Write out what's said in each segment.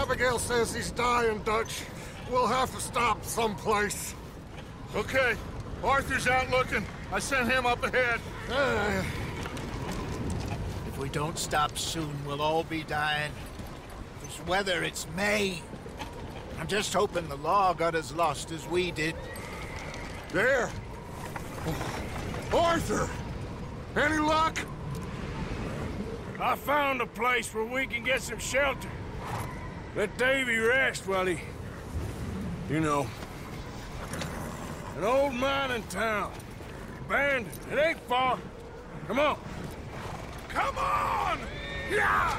Abigail says he's dying, Dutch. We'll have to stop someplace. Okay. Arthur's out looking. I sent him up ahead. If we don't stop soon, we'll all be dying. This weather, it's May. I'm just hoping the law got as lost as we did. There. Arthur! Any luck? I found a place where we can get some shelter. Let Davy rest while he... You know. An old mining town. Abandoned. It ain't far. Come on. Come on! Yeah!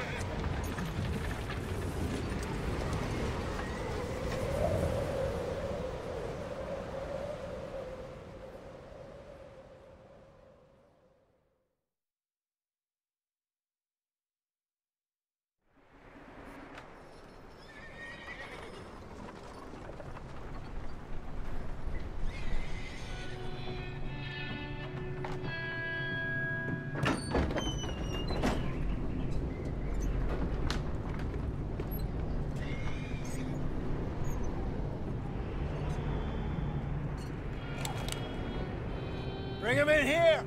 Bring him in here!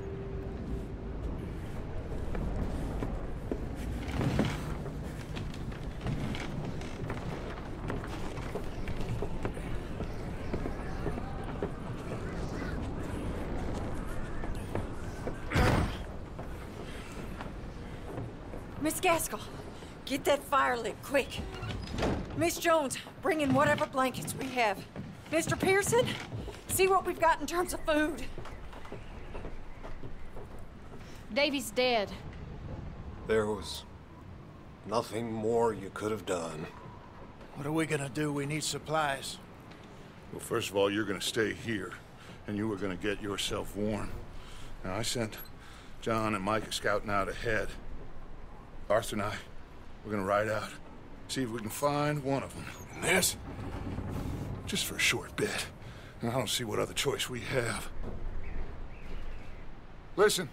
Miss Gaskell, get that fire lit, quick. Miss Jones, bring in whatever blankets we have. Mr. Pearson, see what we've got in terms of food. Davy's dead. There was nothing more you could have done. What are we gonna do? We need supplies. Well, first of all, you're gonna stay here, and you were gonna get yourself warm. Now, I sent John and Micah scouting out ahead. Arthur and I, we're gonna ride out, see if we can find one of them. And this? Just for a short bit. I don't see what other choice we have. Listen.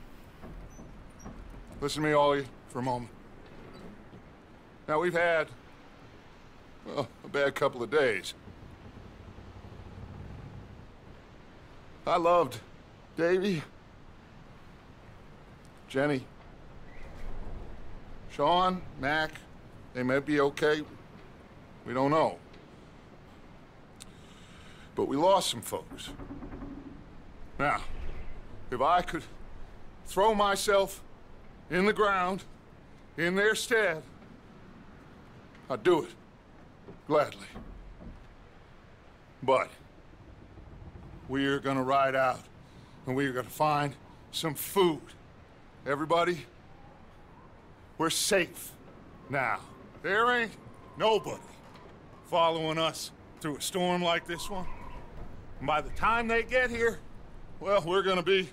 Listen to me, all of you, for a moment. Now, we've had, well, a bad couple of days. I loved Davy, Jenny, Sean, Mac. They may be okay. We don't know. But we lost some folks. Now, if I could throw myself in the ground in their stead, I'd do it, gladly. But we are gonna ride out, and we are gonna find some food. Everybody, we're safe now. There ain't nobody following us through a storm like this one. And by the time they get here, well, we're gonna be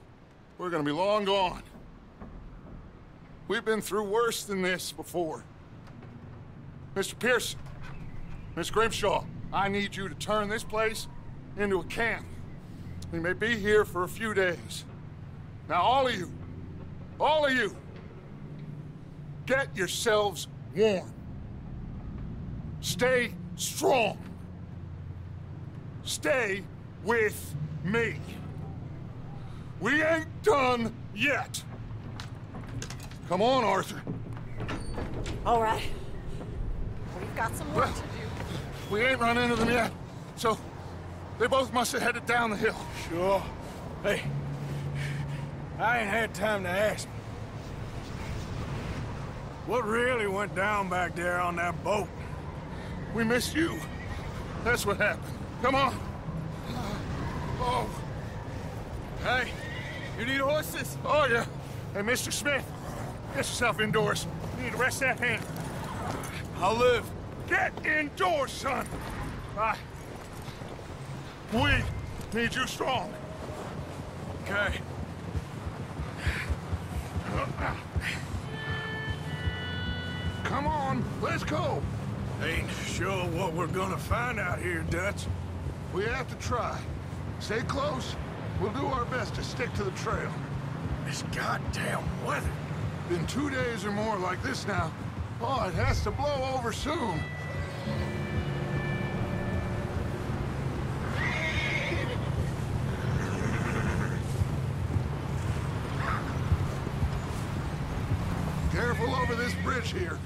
long gone. We've been through worse than this before. Mr. Pearson, Miss Grimshaw, I need you to turn this place into a camp. We may be here for a few days. Now, all of you, get yourselves warm. Stay strong. Stay with me. We ain't done yet. Come on, Arthur. All right. We've got some work to do. We ain't run into them yet, so they both must have headed down the hill. Sure. Hey, I ain't had time to ask. What really went down back there on that boat? We missed you. That's what happened. Come on. Oh. Hey, you need horses? Oh, yeah. Hey, Mr. Smith, get yourself indoors. You need to rest that hand. I'll live. Get indoors, son. We need you strong. Okay. Come on, let's go. Ain't sure what we're gonna find out here, Dutch. We have to try. Stay close. We'll do our best to stick to the trail. This goddamn weather. Been 2 days or more like this now. Oh, it has to blow over soon. Careful over this bridge here.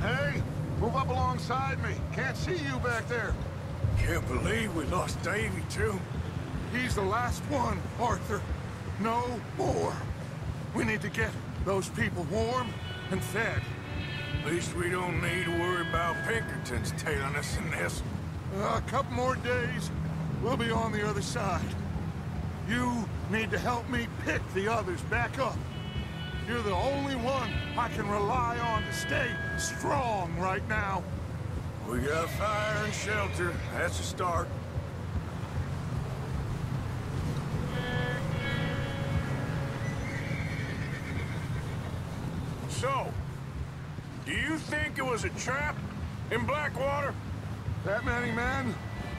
Hey, move up alongside me. Can't see you back there. Can't believe we lost Davy, too. He's the last one, Arthur. No more. We need to get those people warm and fed. At least we don't need to worry about Pinkertons tailing us in this. A couple more days, we'll be on the other side. You need to help me pick the others back up. You're the only one I can rely on to stay strong right now. We got fire and shelter. That's a start. So, do you think it was a trap in Blackwater? That many men?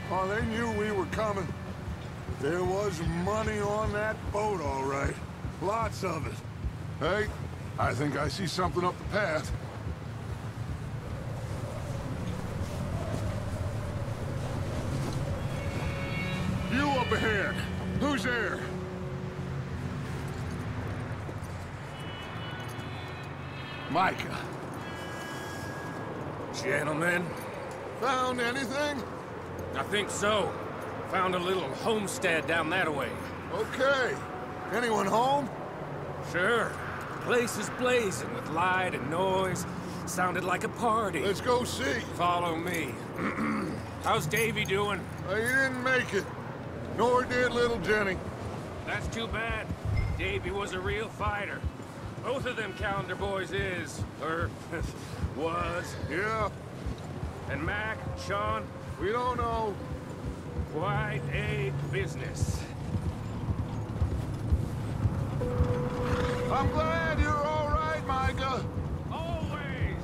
Oh, they knew we were coming. There was money on that boat, all right. Lots of it. Hey, I think I see something up the path. You up ahead. Who's there? Micah. Gentlemen, Found anything? I think so. Found a little homestead down that way. Okay. Anyone home? Sure. Place is blazing with light and noise. Sounded like a party. Let's go see. Follow me. How's Davy doing? He didn't make it. Nor did little Jenny. That's too bad. Davy was a real fighter. Both of them Calendar boys is, or was. Yeah, And Mac, Sean, we don't know. Quite a business. I'm glad you're all right, Micah. Always.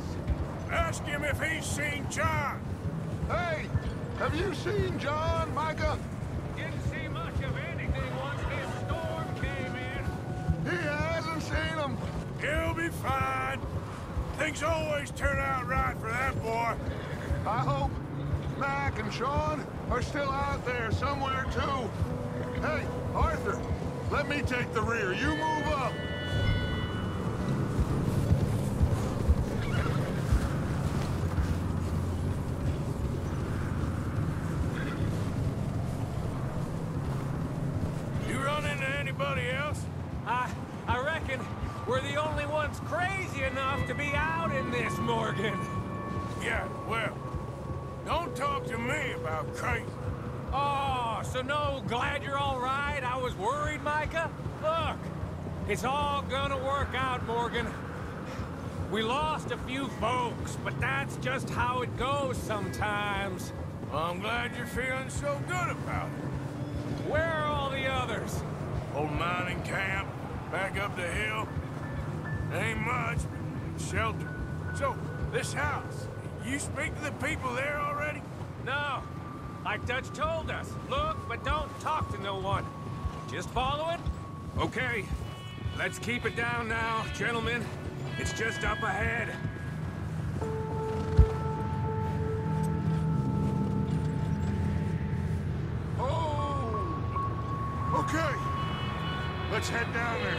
Ask him if he's seen John. Hey, have you seen John, Micah? Didn't see much of anything once this storm came in. He hasn't seen him. He'll be fine. Things always turn out right for that boy. I hope Mac and Sean are still out there somewhere, too. Hey, Arthur, let me take the rear. You move up. You run into anybody else? I reckon we're the only ones crazy enough to be out in this, Morgan. Yeah, well, don't talk to me about crazy. Oh, so no, glad you're all right? I was worried, Micah. Look, it's all gonna work out, Morgan. We lost a few folks, but that's just how it goes sometimes. Well, I'm glad you're feeling so good about it. Where are all the others? Old mining camp, back up the hill. Ain't much, but shelter. So, this house, you speak to the people there already? No, like Dutch told us. Look, but don't talk to no one. Just follow it? Okay, let's keep it down now, gentlemen. It's just up ahead. Oh! Okay. Let's head down there.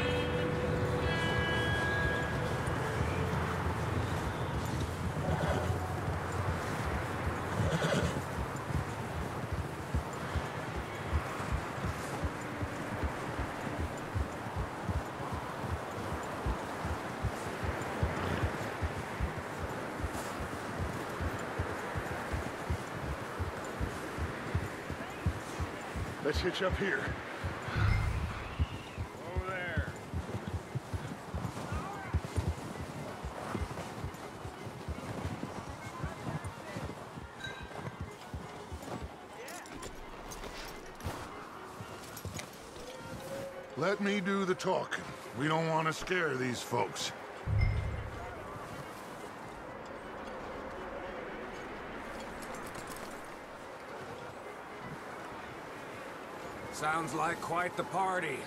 Let's hitch up here. Over there. Let me do the talking. We don't want to scare these folks. Sounds like quite the party.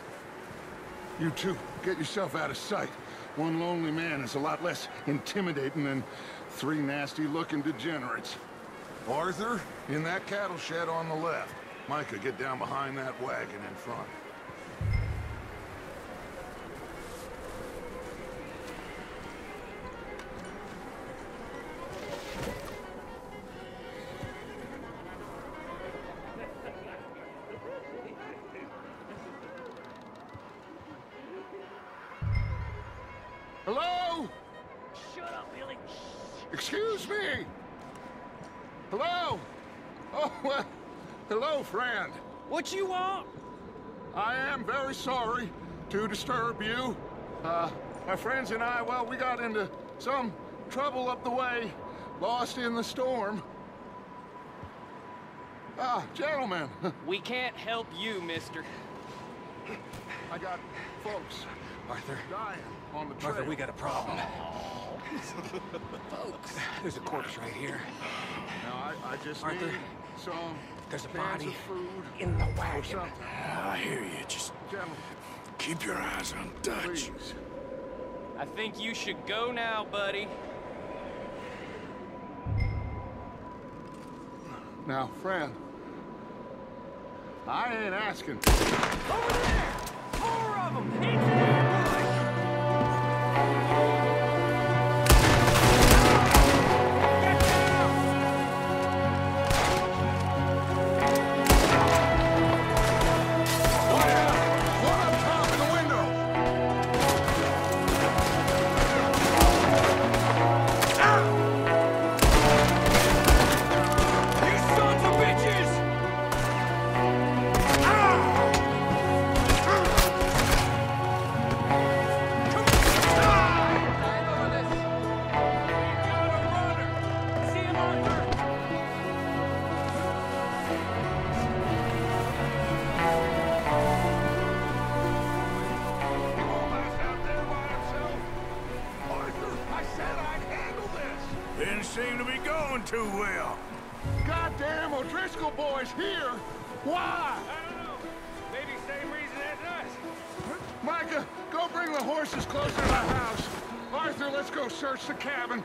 You two, get yourself out of sight. One lonely man is a lot less intimidating than three nasty-looking degenerates. Arthur, in that cattle shed on the left. Micah, get down behind that wagon in front. Hello? Shut up, Billy. Excuse me? Hello? Oh, well, hello, friend. What you want? I am very sorry to disturb you. My friends and I, well, we got into some trouble up the way, lost in the storm. Gentlemen. We can't help you, mister. I got folks Arthur. dying on the trail. Arthur, we got a problem. Folks. There's a corpse right here. Now, I just Arthur, need some there's a cans body of food in the or wagon. something. I hear you. Just Gentlemen, keep your eyes on Dutch. please. I think you should go now, buddy. Now, friend, I ain't asking. Over there! 4 of them! Each one! Get down! One up top in the window. You sons of bitches! didn't seem to be going too well. Goddamn O'Driscoll boys here! Why? I don't know. Maybe same reason as us. Micah, go bring the horses closer to the house. Arthur, let's go search the cabin.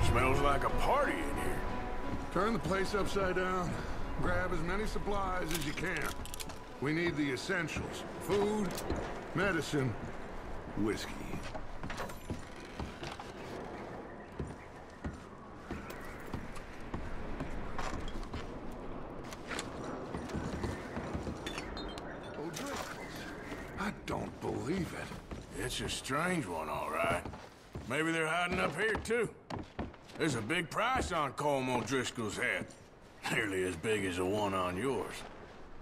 Smells like a party in here. Turn the place upside down. Grab as many supplies as you can. We need the essentials. Food, medicine, whiskey. I don't believe it. It's a strange one, all right. Maybe they're hiding up here, too. There's a big price on Colm O'Driscoll's head. Nearly as big as the one on yours.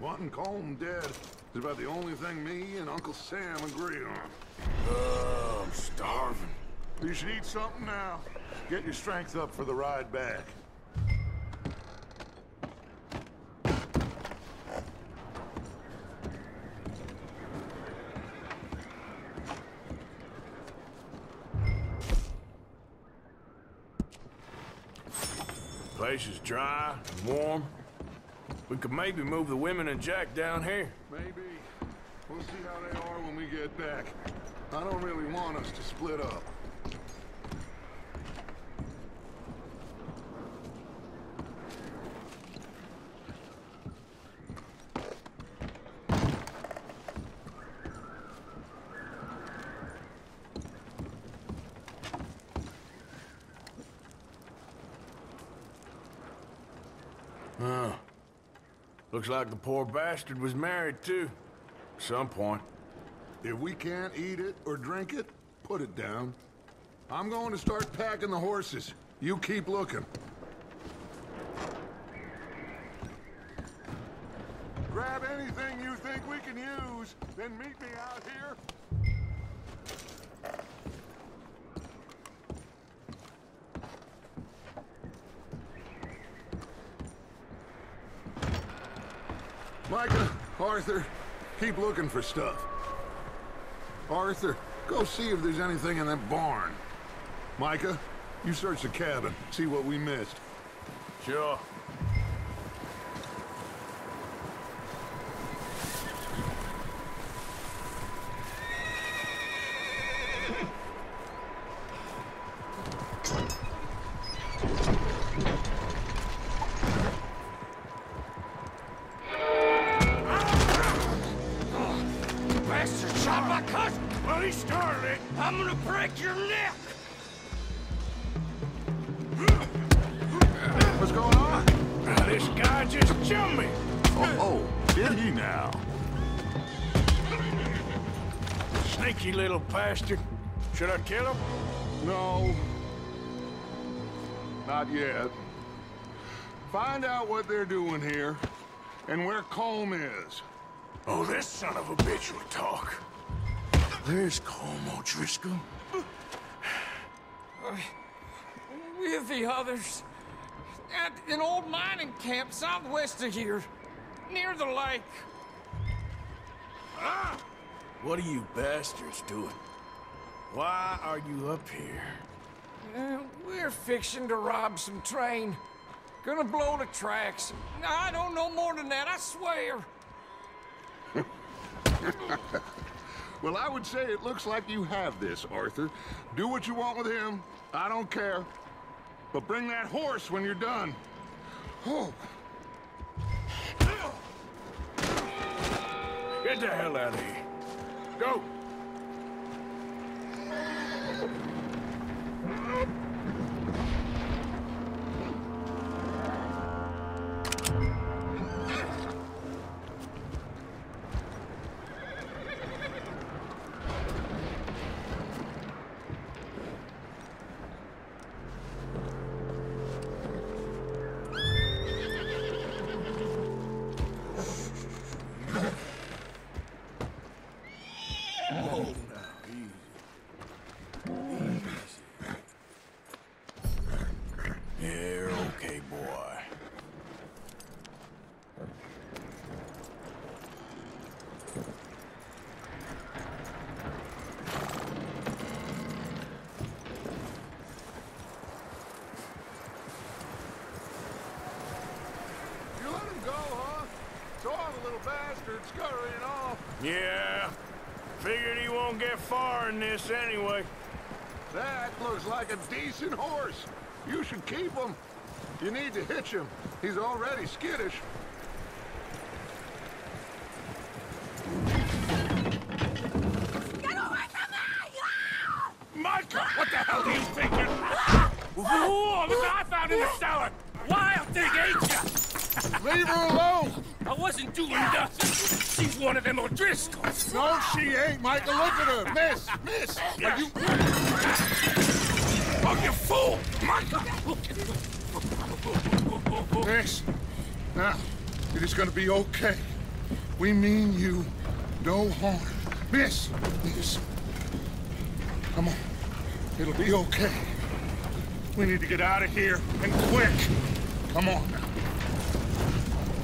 Wanting Colm dead is about the only thing me and Uncle Sam agree on. Oh, I'm starving. You should eat something now. Get your strength up for the ride back. Place is dry and warm. We could maybe move the women and Jack down here. Maybe. We'll see how they are when we get back. I don't really want us to split up. Huh. Looks like the poor bastard was married, too. At some point. If we can't eat it or drink it, put it down. I'm going to start packing the horses. You keep looking. Grab anything you think we can use, then meet me out here. Micah, Arthur, keep looking for stuff. Arthur, go see if there's anything in that barn. Micah, you search the cabin, see what we missed. Sure. Bastard shot my cousin! Well, he started it. I'm gonna break your neck! What's going on? This guy just jumped me! Oh, did he now? Sneaky little bastard. Should I kill him? No. Not yet. Find out what they're doing here, and where Colm is. Oh, this son of a bitch will talk. There's Colm O'Driscoll. With the others. At an old mining camp southwest of here. Near the lake. Ah! What are you bastards doing? Why are you up here? We're fixing to rob some train. Gonna blow the tracks. I don't know more than that, I swear. Well, I would say it looks like you have this, Arthur. Do what you want with him. I don't care. But bring that horse when you're done. Oh. Get the hell out of here. Go! little bastard scurrying off. Yeah. Figured he won't get far in this anyway. That looks like a decent horse. You should keep him. You need to hitch him. He's already skittish. Get away from me! Micah, what the hell do you thinking? Whoa, look what I found in the cellar! Wild thing, ain't ya? Leave her alone! I wasn't doing nothing. She's one of them O'Driscolls. No, she ain't, Micah. Look at her. Miss, are you... Oh, you fool! Micah! Miss, now, it is gonna be okay. We mean you no harm. Miss, come on. It'll be okay. We need to get out of here, and quick. Come on now.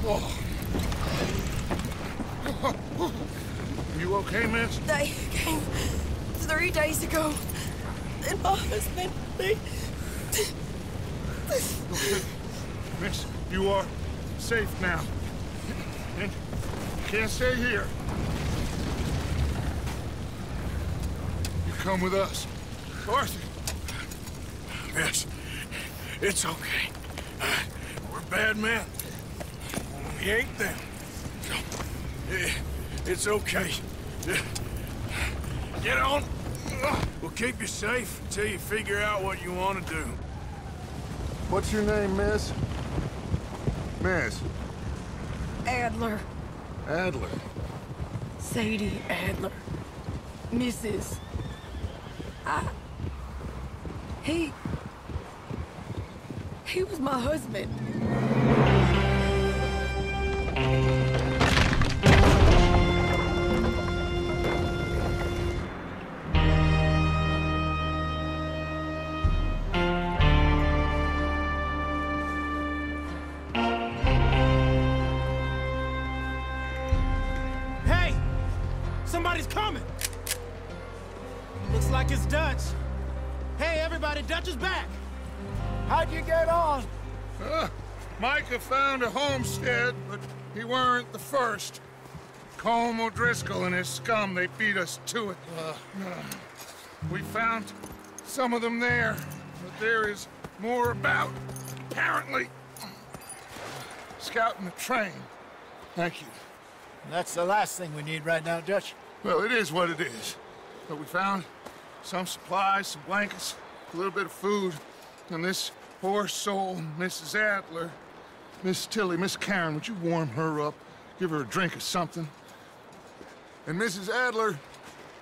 Oh. You okay, miss? They came 3 days ago. And my husband, Miss, you are safe now. And you can't stay here. You come with us. Arthur. Miss, it's okay. We're bad men. We ain't them. So, it's okay. Get on. We'll keep you safe until you figure out what you want to do. What's your name, miss? Miss. Adler. Adler. Sadie Adler. Mrs. He was my husband. Hey! Somebody's coming! Looks like it's Dutch. Hey, everybody, Dutch is back! How'd you get on? Micah found a homestead, but he weren't the first. Colm O'Driscoll and his scum, they beat us to it. We found some of them there, but there is more about, apparently. Scouting the train. Thank you. That's the last thing we need right now, Dutch. Well, it is what it is. But we found some supplies, some blankets, a little bit of food, and this poor soul, Mrs. Adler, Miss Tilly, Miss Karen, would you warm her up? Give her a drink or something? And Mrs. Adler,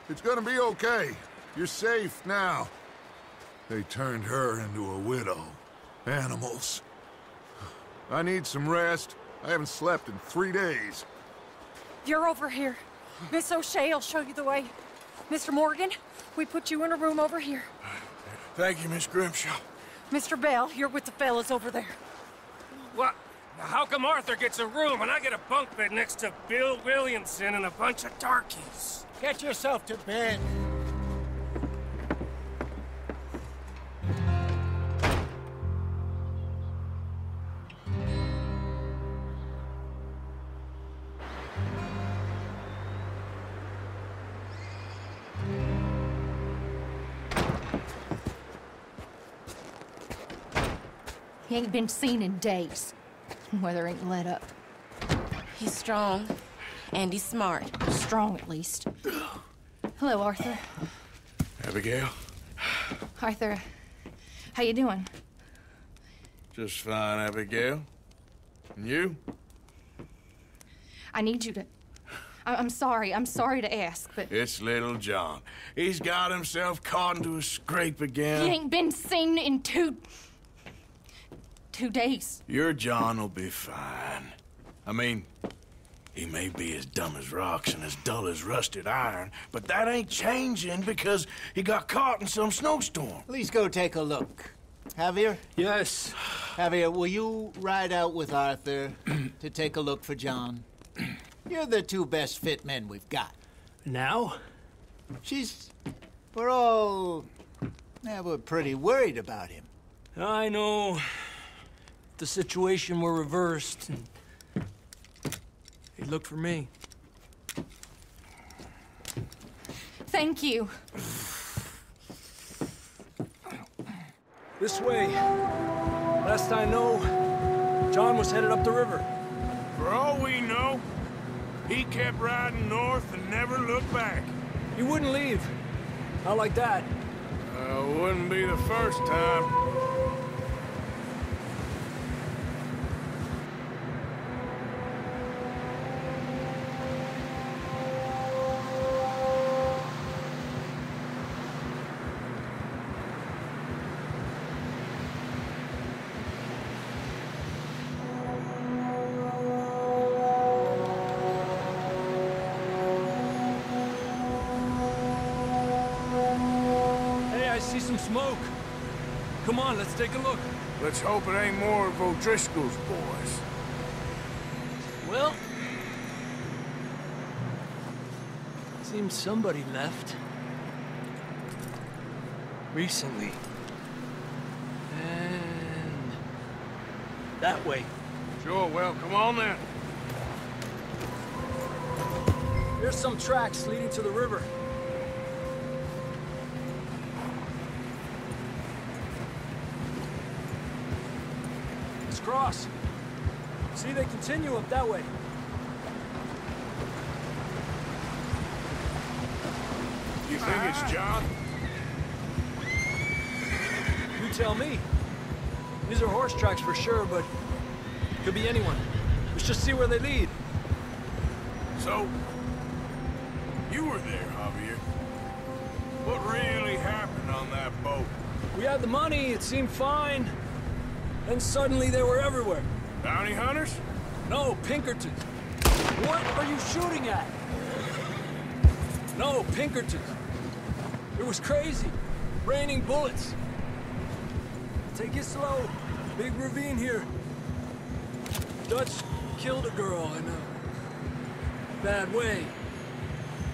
it's gonna be okay. You're safe now. They turned her into a widow. Animals. I need some rest. I haven't slept in 3 days. You're over here. Miss O'Shea will show you the way. Mr. Morgan, we put you in a room over here. Thank you, Miss Grimshaw. Mr. Bell, you're with the fellas over there. What? How come Arthur gets a room and I get a bunk bed next to Bill Williamson and a bunch of darkies? Get yourself to bed. He ain't been seen in days. Weather ain't let up. He's strong, and he's smart. Strong, at least. Hello, Arthur. Abigail? Arthur, how you doing? Just fine, Abigail. And you? I need you to... I'm sorry to ask, but... It's little John. He's got himself caught into a scrape again. He ain't been seen in 2 days. Your John will be fine. I mean, he may be as dumb as rocks and as dull as rusted iron, but that ain't changing because he got caught in some snowstorm. Please go take a look. Javier? Yes. Javier, will you ride out with Arthur to take a look for John? You're the 2 best fit men we've got. Now? We're all... Yeah, we're pretty worried about him. I know. The situation were reversed, and He looked for me. Thank you. This way. Last I know, John was headed up the river. For all we know, he kept riding north and never looked back. He wouldn't leave. Not like that. Wouldn't be the first time. See some smoke. Come on, let's take a look. Let's hope it ain't more of O'Driscoll's boys. Well, seems somebody left. Recently. And that way. Sure, well, come on then. Here's some tracks leading to the river. Cross. See, they continue up that way. You think it's John? You tell me. These are horse tracks for sure, but could be anyone. Let's just see where they lead. So, you were there, Javier. What really happened on that boat? We had the money, it seemed fine. Then suddenly they were everywhere. Bounty hunters? No, Pinkertons. What are you shooting at? No, Pinkertons. It was crazy. Raining bullets. Take it slow. Big ravine here. Dutch killed a girl in a bad way.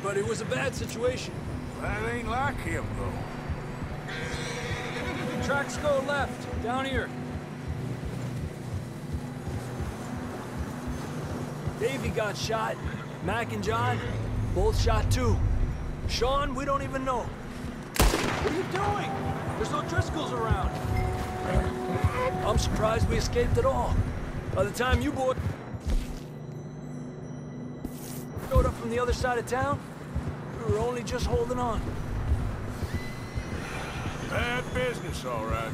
But it was a bad situation. That ain't like him, though. Tracks go left, down here. Davey got shot. Mac and John, both shot too. Sean, we don't even know. What are you doing? There's no Driscolls around. I'm surprised we escaped at all. By the time you boys showed up from the other side of town, we were only just holding on. Bad business, all right.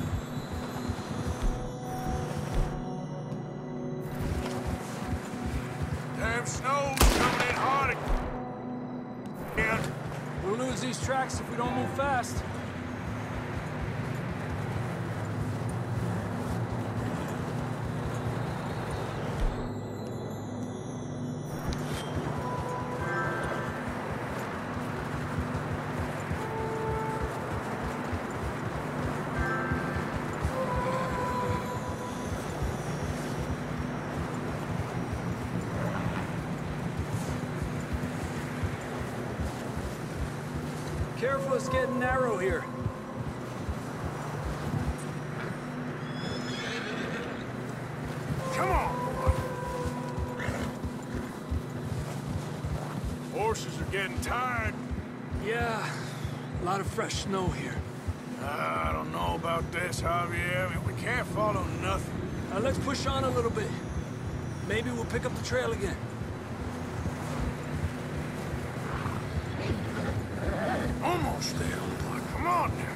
Damn snow's coming in hard again. We'll lose these tracks if we don't move fast. Careful, it's getting narrow here. Come on, boy. Horses are getting tired. Yeah, a lot of fresh snow here. I don't know about this, Javier. I mean, we can't follow nothing. Let's push on a little bit. Maybe we'll pick up the trail again. Almost there, boy. Come on now.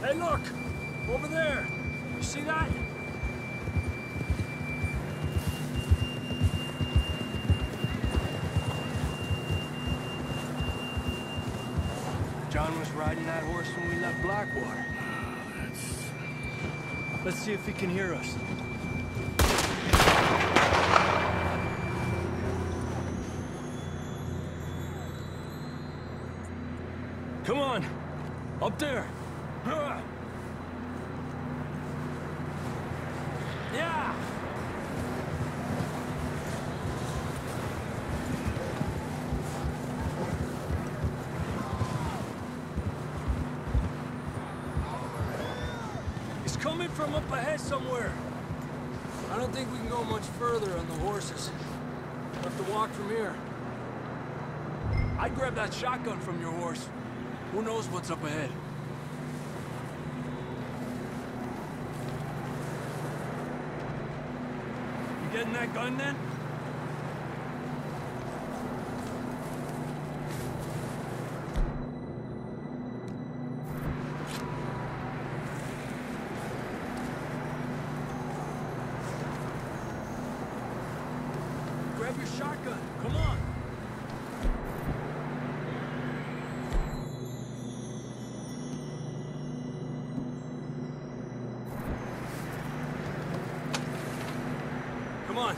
Hey, look! Over there! You see that? John was riding that horse when we left Blackwater. Let's see if he can hear us. Come on! Up there! Yeah! He's coming from up ahead somewhere. don't think we can go much further on the horses. We'll have to walk from here. I'd grab that shotgun from your horse. Who knows what's up ahead? You getting that gun then? Grab your shotgun. Come on. Come on.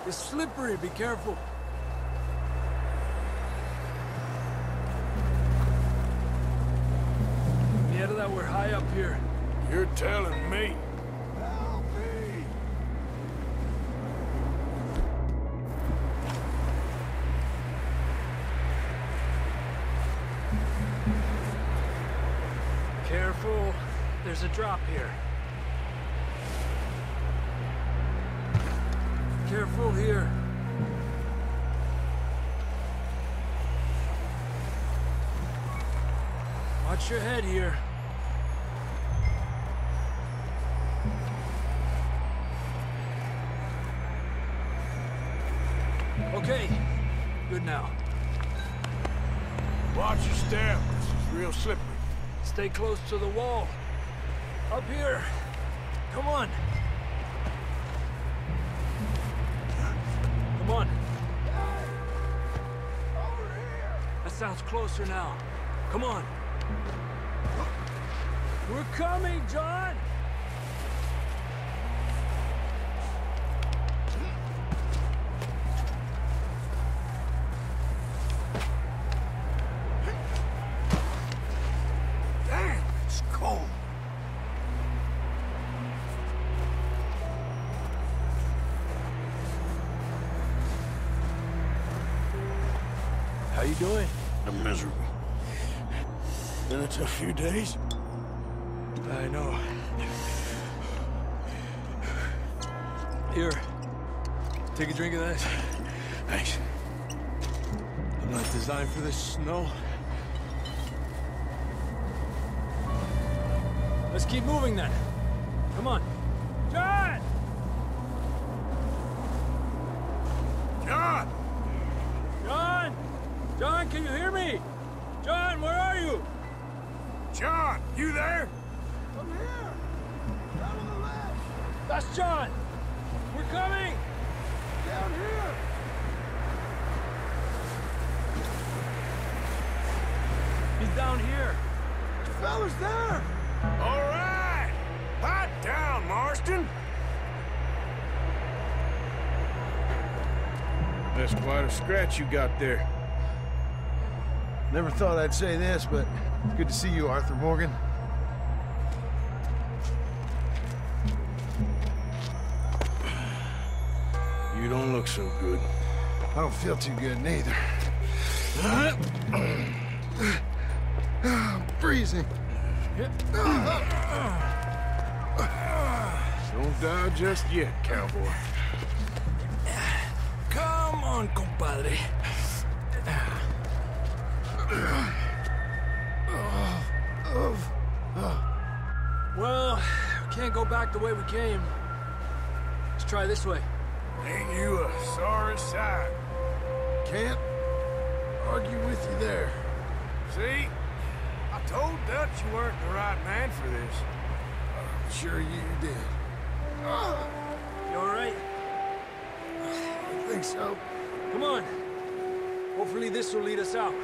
It's slippery, be careful. Get that we're high up here. You're telling me. Help me! Careful, there's a drop here. Careful here. Watch your head here. Okay, good now. Watch your step. This is real slippery. Stay close to the wall. Up here. Come on. Come on. That sounds closer now. Come on. We're coming, John! Damn, it's cold. How you doing? I'm miserable. Been a tough few days. I know. Here. Take a drink of that. Thanks. I'm not designed for this snow. Let's keep moving then. Come on. John! John! John! John, can you hear me? John, where are you? John, you there? I'm here! Down on the left! That's John! We're coming! Down here! He's down here. The fella's there! All right! Pipe down, Marston! That's quite a scratch you got there. Never thought I'd say this, but good to see you, Arthur Morgan. You don't look so good. I don't feel too good neither. I'm freezing. Don't die just yet, cowboy. Come on, compadre. Well, we can't go back the way we came. Let's try this way. Ain't you a sorry sight? Can't argue with you there. See? I told Dutch you weren't the right man for this. Sure you did. You all right? I think so. Come on. Hopefully this will lead us out.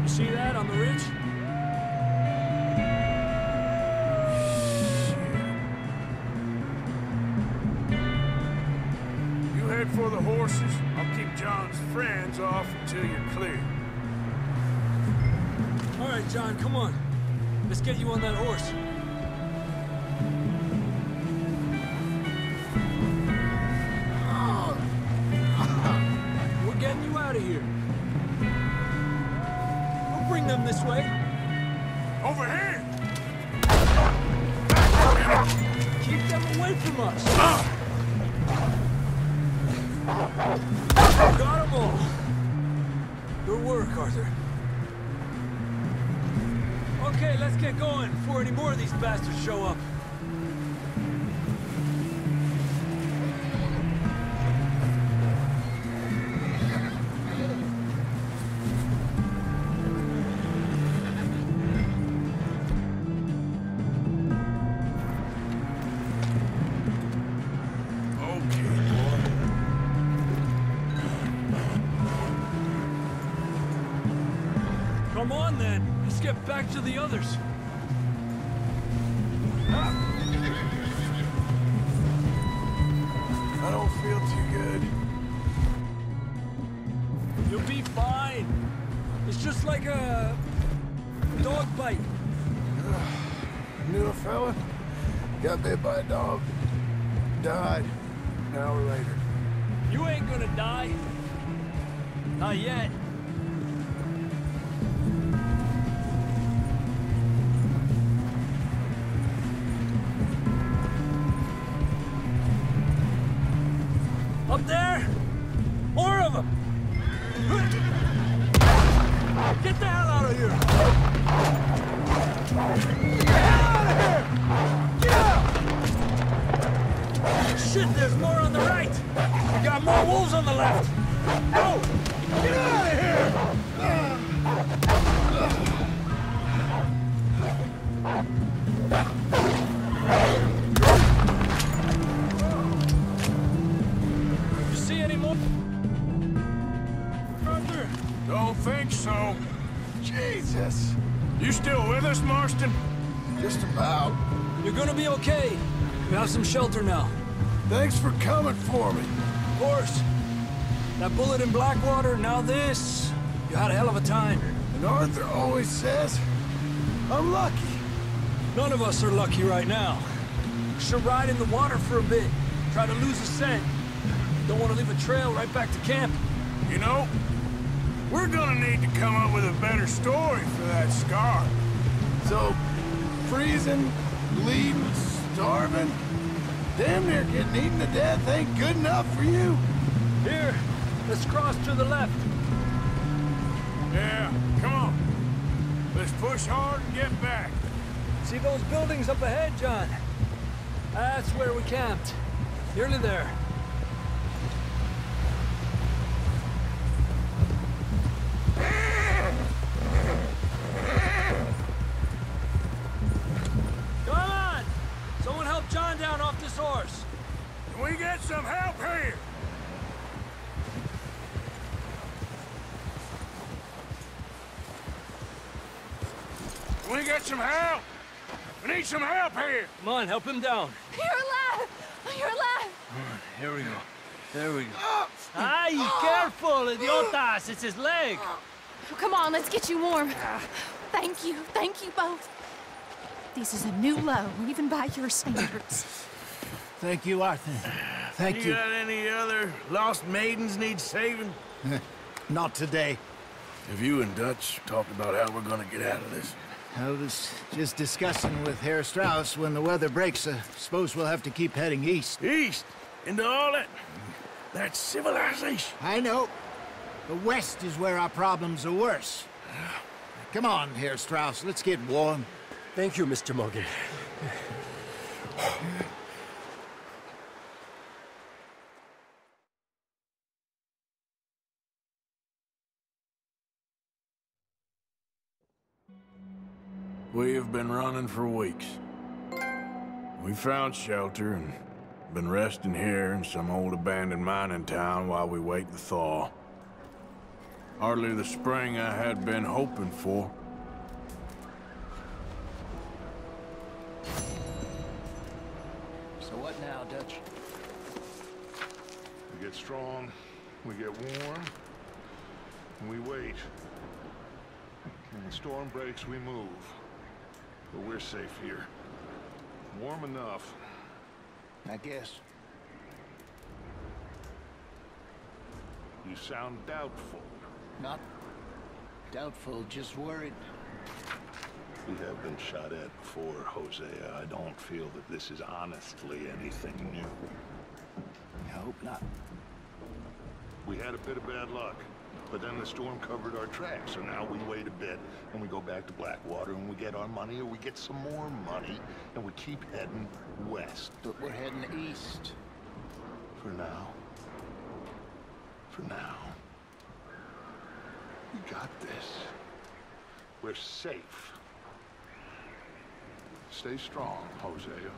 You see that on the ridge? head for the horses. I'll keep John's friends off until you're clear. All right, John, come on. Let's get you on that horse. We're getting you out of here. We'll bring them this way. Over here! Keep them away from us. Got them all. Good work, Arthur. Okay, let's get going before any more of these bastards show up. Come on, then. Let's get back to the others. I don't feel too good. You'll be fine. It's just like a dog bite. Knew a fella, got bit by a dog, died an hour later. You ain't gonna die. Not yet. Up there! More of them! Get the hell out of here! Get out of here! Get out! Shit, there's more on the right! We got more wolves on the left! Go! Get out of here! Don't think so. Jesus! You still with us, Marston? Just about. You're gonna be okay. We have some shelter now. Thanks for coming for me. Of course. That bullet in Blackwater, now this. You had a hell of a time. And Arthur always says, I'm lucky. None of us are lucky right now. Should ride in the water for a bit. Try to lose a scent. Don't want to leave a trail right back to camp. You know, we're gonna need to come up with a better story for that scar. So, freezing, bleeding, starving, damn near getting eaten to death ain't good enough for you. Here, let's cross to the left. Yeah, come on. Let's push hard and get back. See those buildings up ahead, John? That's where we camped. Nearly there. Come on! Someone help John down off this horse. Can we get some help here? Can we get some help? We need some help here. Come on, help him down. You're alive! You're alive! Here we go. There we go. Ay, careful, idiotas! It's his leg. Come on, let's get you warm. Thank you both. This is a new low, even by your standards. Thank you, Arthur. Thank you. Got any other lost maidens need saving? Not today. Have you and Dutch talked about how we're gonna get out of this? I was just discussing with Herr Strauss when the weather breaks. Suppose we'll have to keep heading east. East? Into all that civilization? I know. The west is where our problems are worse. Come on, Herr Strauss, let's get warm. Thank you, Mr. Morgan. We have been running for weeks. We found shelter and been resting here in some old abandoned mining town while we wait the thaw. Hardly the spring I had been hoping for. So what now, Dutch? We get strong, we get warm, and we wait. When the storm breaks, we move. But we're safe here. Warm enough. I guess. You sound doubtful. Not doubtful, just worried. We have been shot at before, Hosea. I don't feel that this is honestly anything new. I hope not. We had a bit of bad luck, but then the storm covered our tracks, so now we wait a bit, and we go back to Blackwater, and we get our money, or we get some more money, and we keep heading west. But we're heading east. For now. For now. We got this. We're safe. Stay strong, Hosea.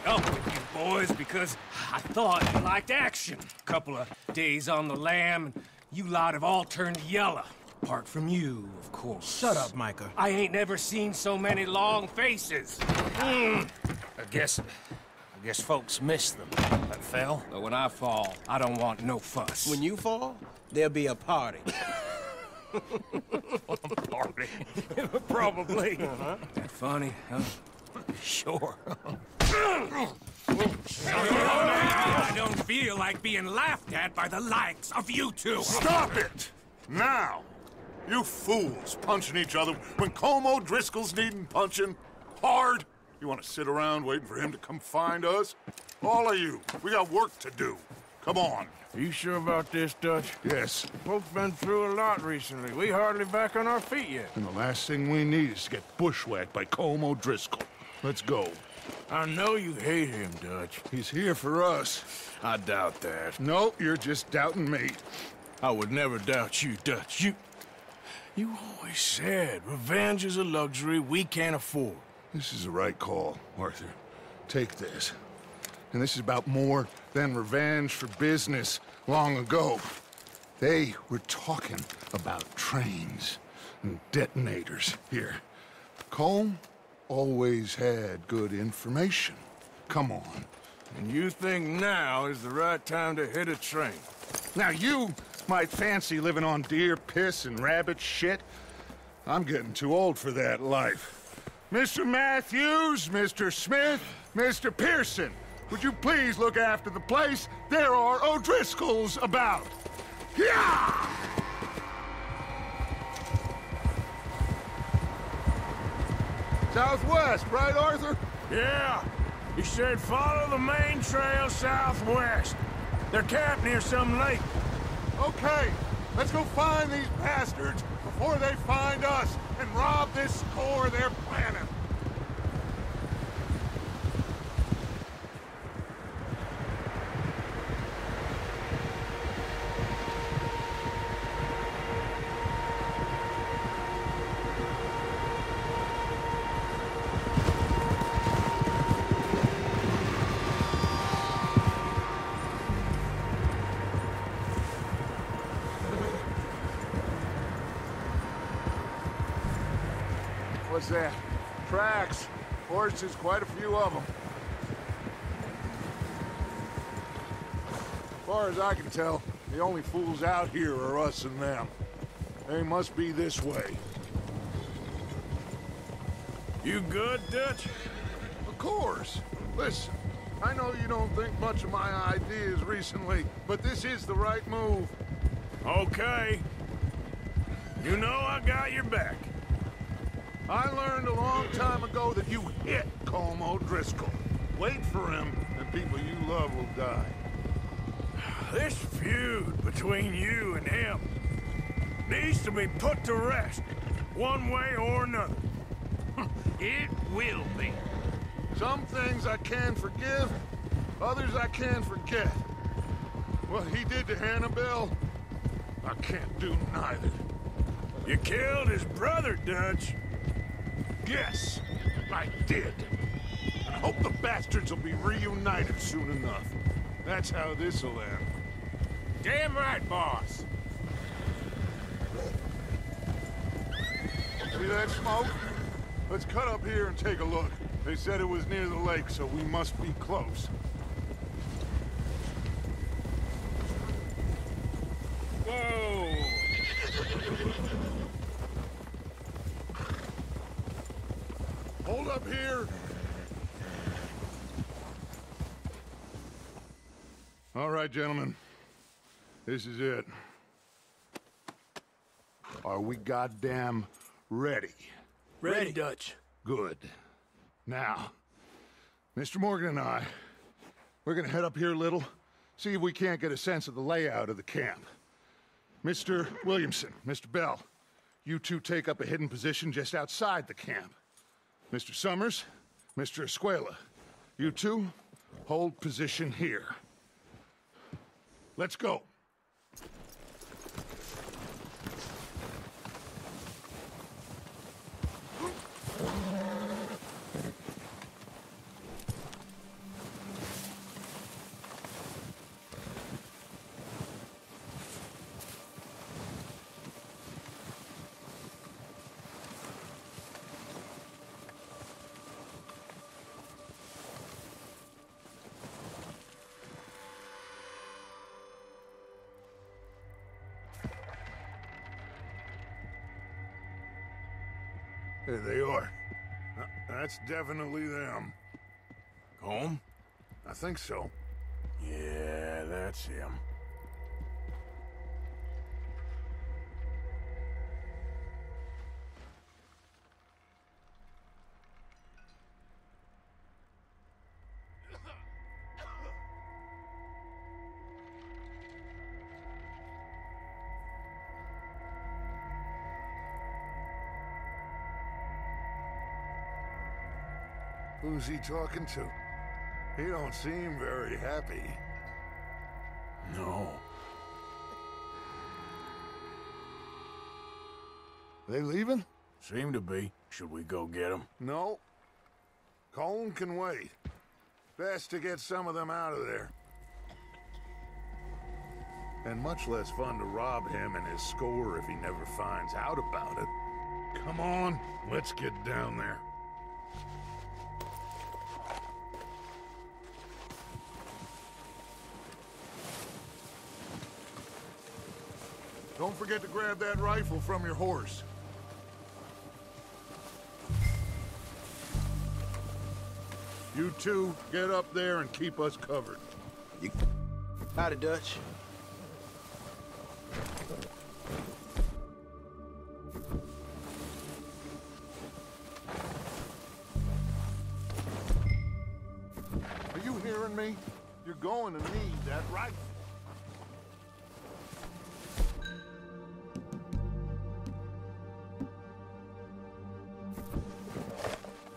Up with you boys because I thought you liked action. Couple of days on the lam, and you lot have all turned yellow. Apart from you, of course. Shut up, Micah. I ain't never seen so many long faces. I guess folks miss them. I fell, but when I fall, I don't want no fuss. When you fall, there'll be a party. Party? Probably. That funny, huh? Sure. I don't feel like being laughed at by the likes of you two. Stop it! Now! You fools punching each other when Como Driscoll's needing punching hard. You want to sit around waiting for him to come find us? All of you, we got work to do. Come on. Are you sure about this, Dutch? Yes. Folks been through a lot recently. We hardly back on our feet yet. And the last thing we need is to get bushwhacked by Como Driscoll. Let's go. I know you hate him, Dutch. He's here for us. I doubt that. No, you're just doubting me. I would never doubt you, Dutch. You always said revenge is a luxury we can't afford. This is the right call, Arthur. Take this. And this is about more than revenge for business long ago. They were talking about trains and detonators here. Colm always had good information. Come on. And you think now is the right time to hit a train? Now you might fancy living on deer piss and rabbit shit. I'm getting too old for that life. Mr. Matthews, Mr. Smith, Mr. Pearson, would you please look after the place? There are O'Driscolls about. Yeah! Southwest, right, Arthur? Yeah. He said follow the main trail southwest. They're camped near some lake. Okay, let's go find these bastards before they find us and rob this score they're planning. What's that? Tracks. Horses, quite a few of them. As far as I can tell, the only fools out here are us and them. They must be this way. You good, Dutch? Of course. Listen, I know you don't think much of my ideas recently, but this is the right move. Okay. You know I got your back. I learned a long time ago that you hit Colm O'Driscoll. Wait for him, and people you love will die. This feud between you and him needs to be put to rest, one way or another. It will be. Some things I can forgive, others I can't forget. What he did to Annabelle, I can't do neither. You killed his brother, Dutch. Yes, I did. I hope the bastards will be reunited soon enough. That's how this'll end. Damn right, boss. See that smoke? Let's cut up here and take a look. They said it was near the lake, so we must be close. Whoa! Hold up here! All right, gentlemen. This is it. Are we goddamn ready? Ready, Dutch. Good. Now, Mr. Morgan and I, we're gonna head up here a little, see if we can't get a sense of the layout of the camp. Mr. Williamson, Mr. Bell, you two take up a hidden position just outside the camp. Mr. Summers, Mr. Escuela, you two hold position here. Let's go. There they are. That's definitely them. Home? I think so. Yeah, that's him. Who's he talking to? He don't seem very happy. No. They leaving? Seem to be. Should we go get them? No. Colm can wait. Best to get some of them out of there. And much less fun to rob him and his score if he never finds out about it. Come on, let's get down there. Don't forget to grab that rifle from your horse. You two, get up there and keep us covered. You got it, Dutch. Are you hearing me? You're going to need that rifle.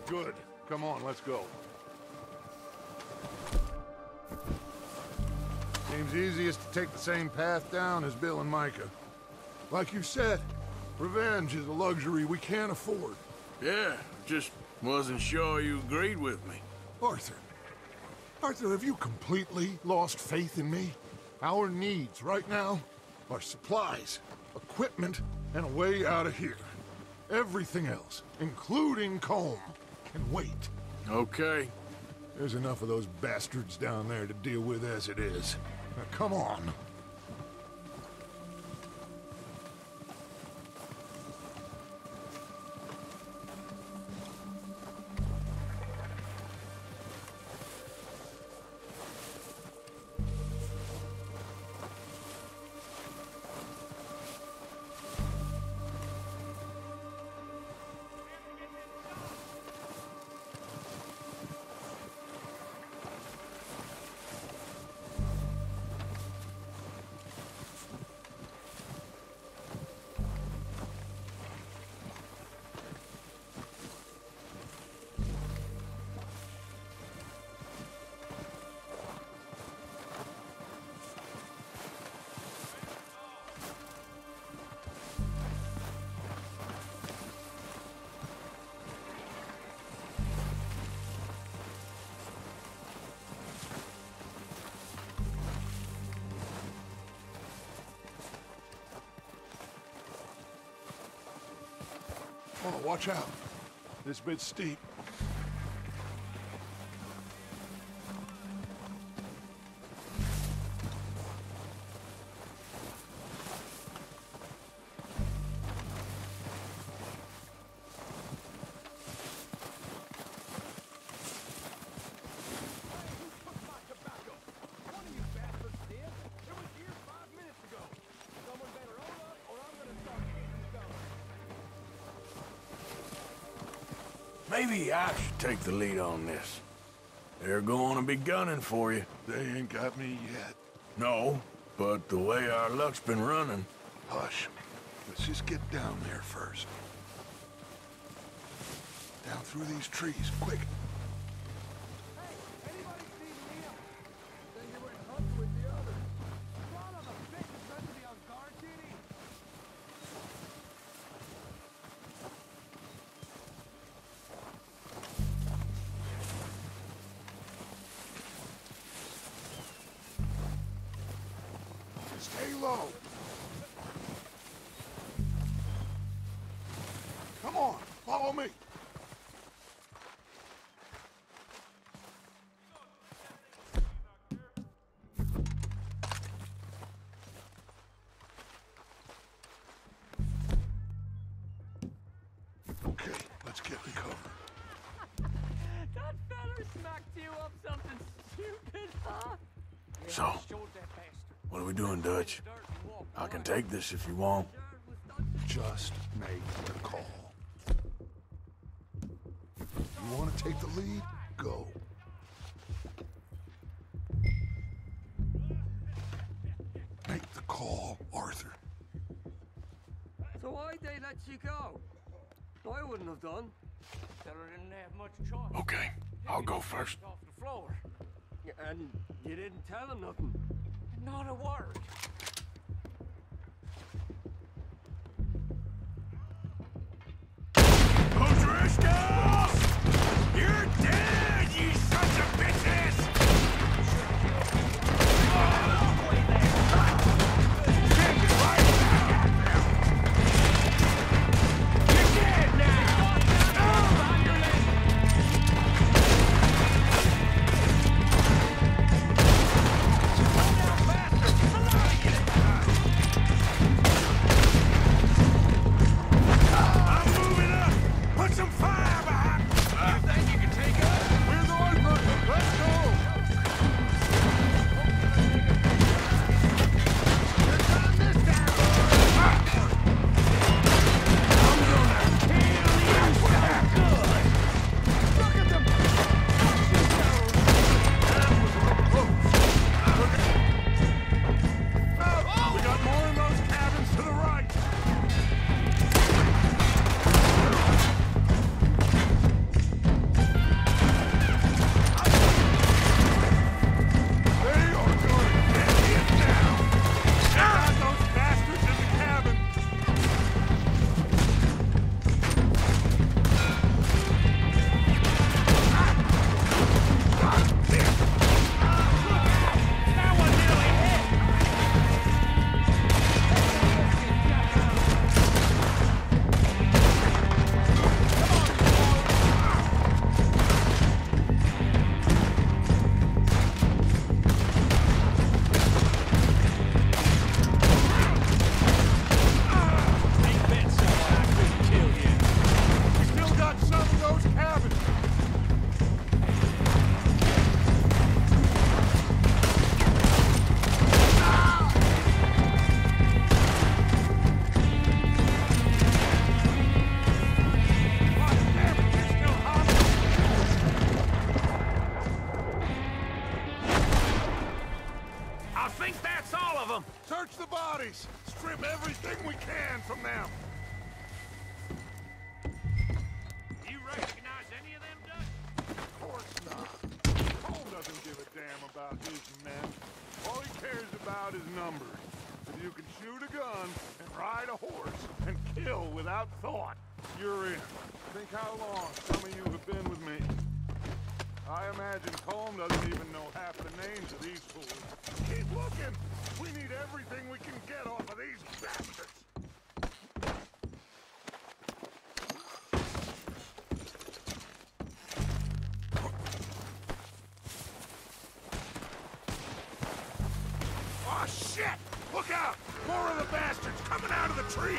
Good. Come on, let's go. Seems easiest to take the same path down as Bill and Micah. Like you said, revenge is a luxury we can't afford. Yeah, just wasn't sure you agreed with me. Arthur. Arthur, have you completely lost faith in me? Our needs right now are supplies, equipment, and a way out of here. Everything else, including Colm, can wait. Okay. There's enough of those bastards down there to deal with as it is. Now, come on. Oh, watch out. This bit's steep. Maybe I should take the lead on this. They're going to be gunning for you. They ain't got me yet. No, but the way our luck's been running... Hush. Let's just get down there first. Down through these trees, quick. Stay low. Come on, follow me. Okay, let's get recovered. That feller smacked you up something stupid, huh? So, what are we doing, Dutch? I can take this if you want. Just make the call. You want to take the lead? Go. Make the call, Arthur. So why'd they let you go? I wouldn't have done. Feller didn't have much choice. Okay, I'll go first. Off the floor. And you didn't tell him nothing. Not a word. O'Driscoll! You're dead, you sons of bitches! You're dead now! Search the bodies! Strip everything we can from them! You recognize any of them, Dutch? Of course not. Cole doesn't give a damn about his men. All he cares about is numbers. If you can shoot a gun and ride a horse and kill without thought, you're in. Think how long some of you have been with me. I imagine Colm doesn't even know half the names of these fools. Keep looking! We need everything we can get off of these bastards! trees!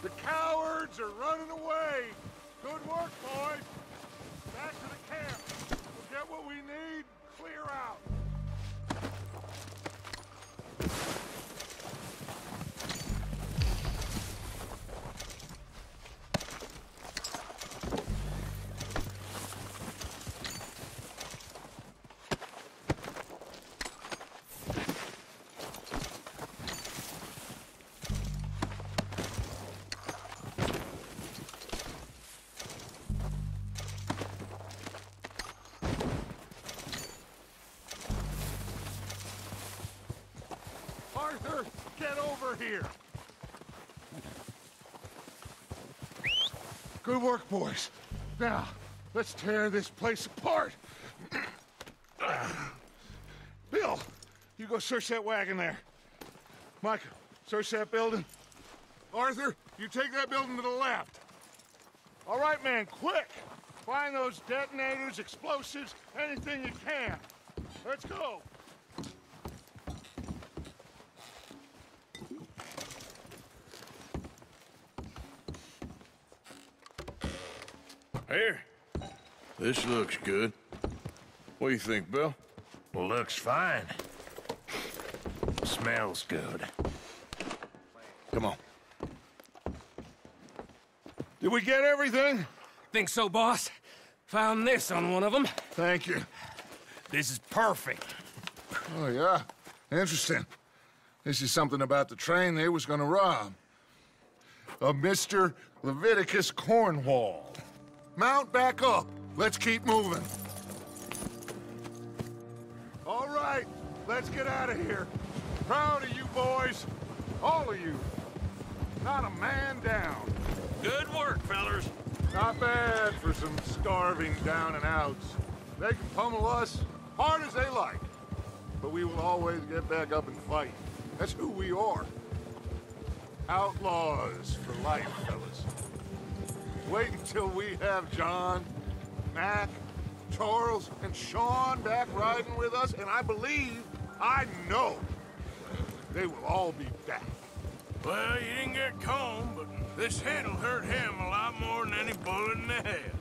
The cowards are running away! Good work, boys! Back to the camp! We'll get what we need, clear out! Arthur, get over here! Good work, boys. Now, let's tear this place apart. Bill, you go search that wagon there. Micah, search that building. Arthur, you take that building to the left. All right, man, quick! Find those detonators, explosives, anything you can. Let's go! Here. This looks good. What do you think, Bill? Well, looks fine. Smells good. Come on. Did we get everything? Think so, boss. Found this on one of them. Thank you. This is perfect. Oh, yeah? Interesting. This is something about the train they was gonna rob. A Mr. Leviticus Cornwall. Mount back up. Let's keep moving. All right, let's get out of here. Proud of you boys. All of you. Not a man down. Good work, fellers. Not bad for some starving down and outs. They can pummel us hard as they like. But we will always get back up and fight. That's who we are. Outlaws for life, fellas. Wait until we have John, Mac, Charles, and Sean back riding with us, and I believe, I know, they will all be back. Well, you didn't get Combe, but this hit'll hurt him a lot more than any bullet in the head.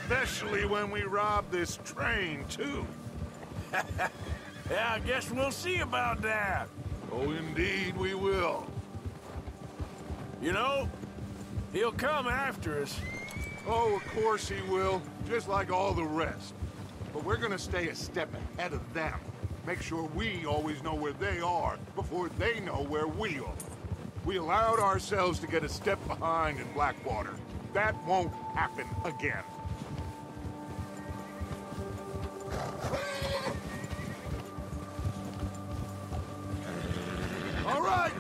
Especially when we rob this train, too. Yeah, I guess we'll see about that. Oh, indeed we will. You know, he'll come after us. Oh, of course he will, just like all the rest. But we're gonna stay a step ahead of them. make sure we always know where they are before they know where we are. We allowed ourselves to get a step behind in Blackwater. That won't happen again. All right,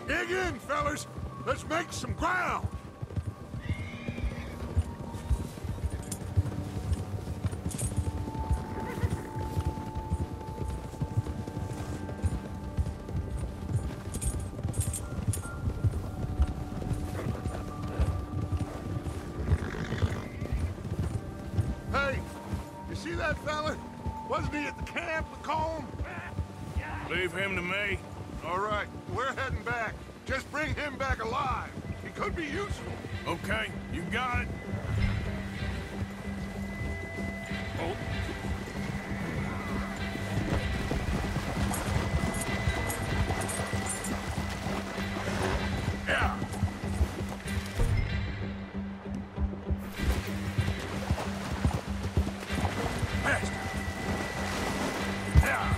dig in, fellas. Let's make some ground. Hey, you see that fella? Wasn't he at the camp with Colm? Leave him to me. All right, we're heading back. Just bring him back alive. He could be useful. Okay, you got it. Oh. Yeah. Faster. Yeah.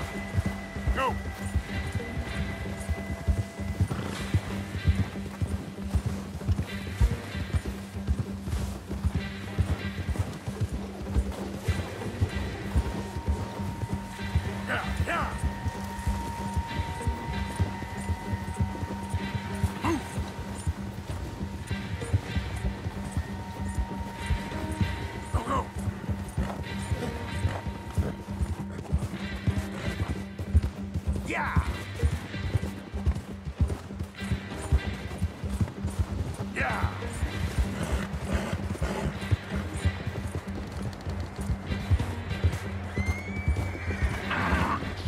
Go. Yeah. Move. Go. Yeah. Yeah.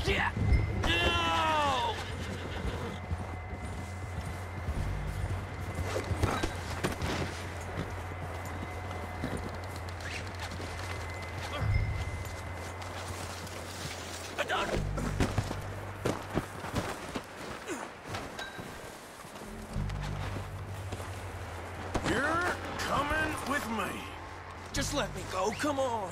Shit! No! You're coming with me. Just let me go, come on.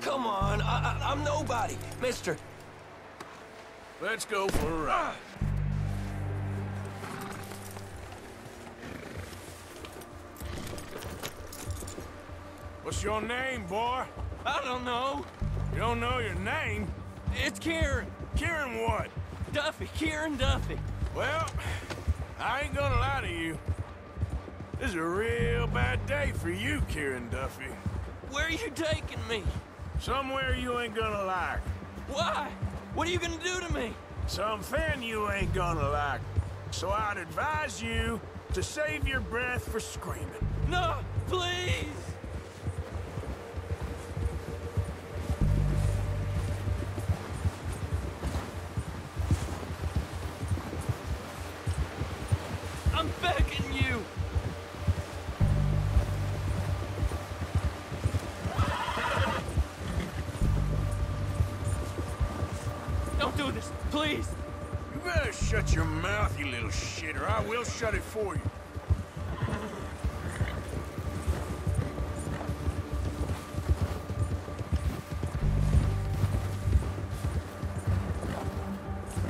Come on, I'm nobody, mister. Let's go for a ride. What's your name, boy? I don't know. You don't know your name? It's Kieran. Kieran what? Duffy, Kieran Duffy. Well, I ain't gonna lie to you. This is a real bad day for you, Kieran Duffy. Where are you taking me? Somewhere you ain't gonna like. Why? What are you gonna do to me? Something you ain't gonna like. So I'd advise you to save your breath for screaming. No, please! I'm begging you! Don't do this, please! You better shut your mouth, you little shit, or I will shut it for you.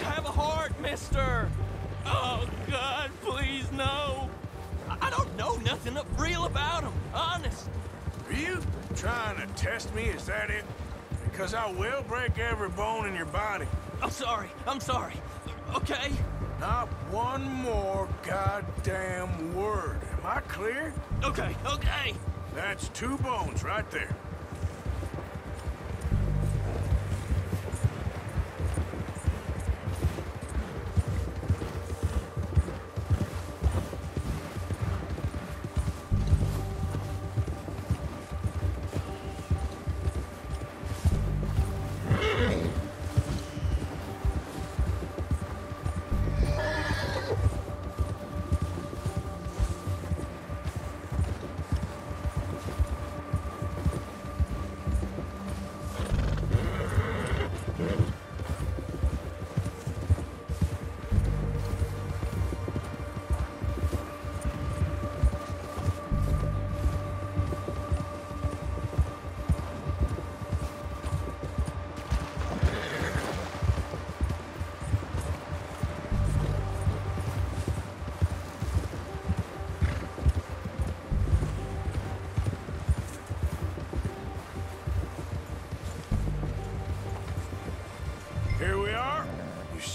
Have a heart, mister! Oh, God, please, no! I don't know nothing real about him, honest. Are you trying to test me? Is that it? Because I will break every bone in your body. I'm sorry, okay? Not one more goddamn word. Am I clear? Okay. That's 2 bones right there.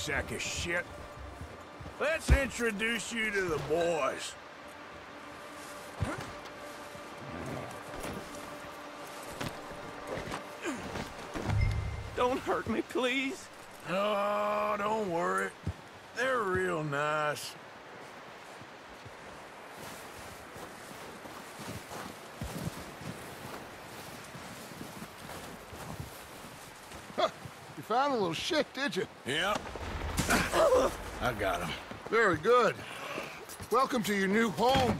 sack of shit. Let's introduce you to the boys. Don't hurt me, please. Oh, don't worry. They're real nice. Huh. You found a little shit, did you? Yep. I got him. Very good. Welcome to your new home.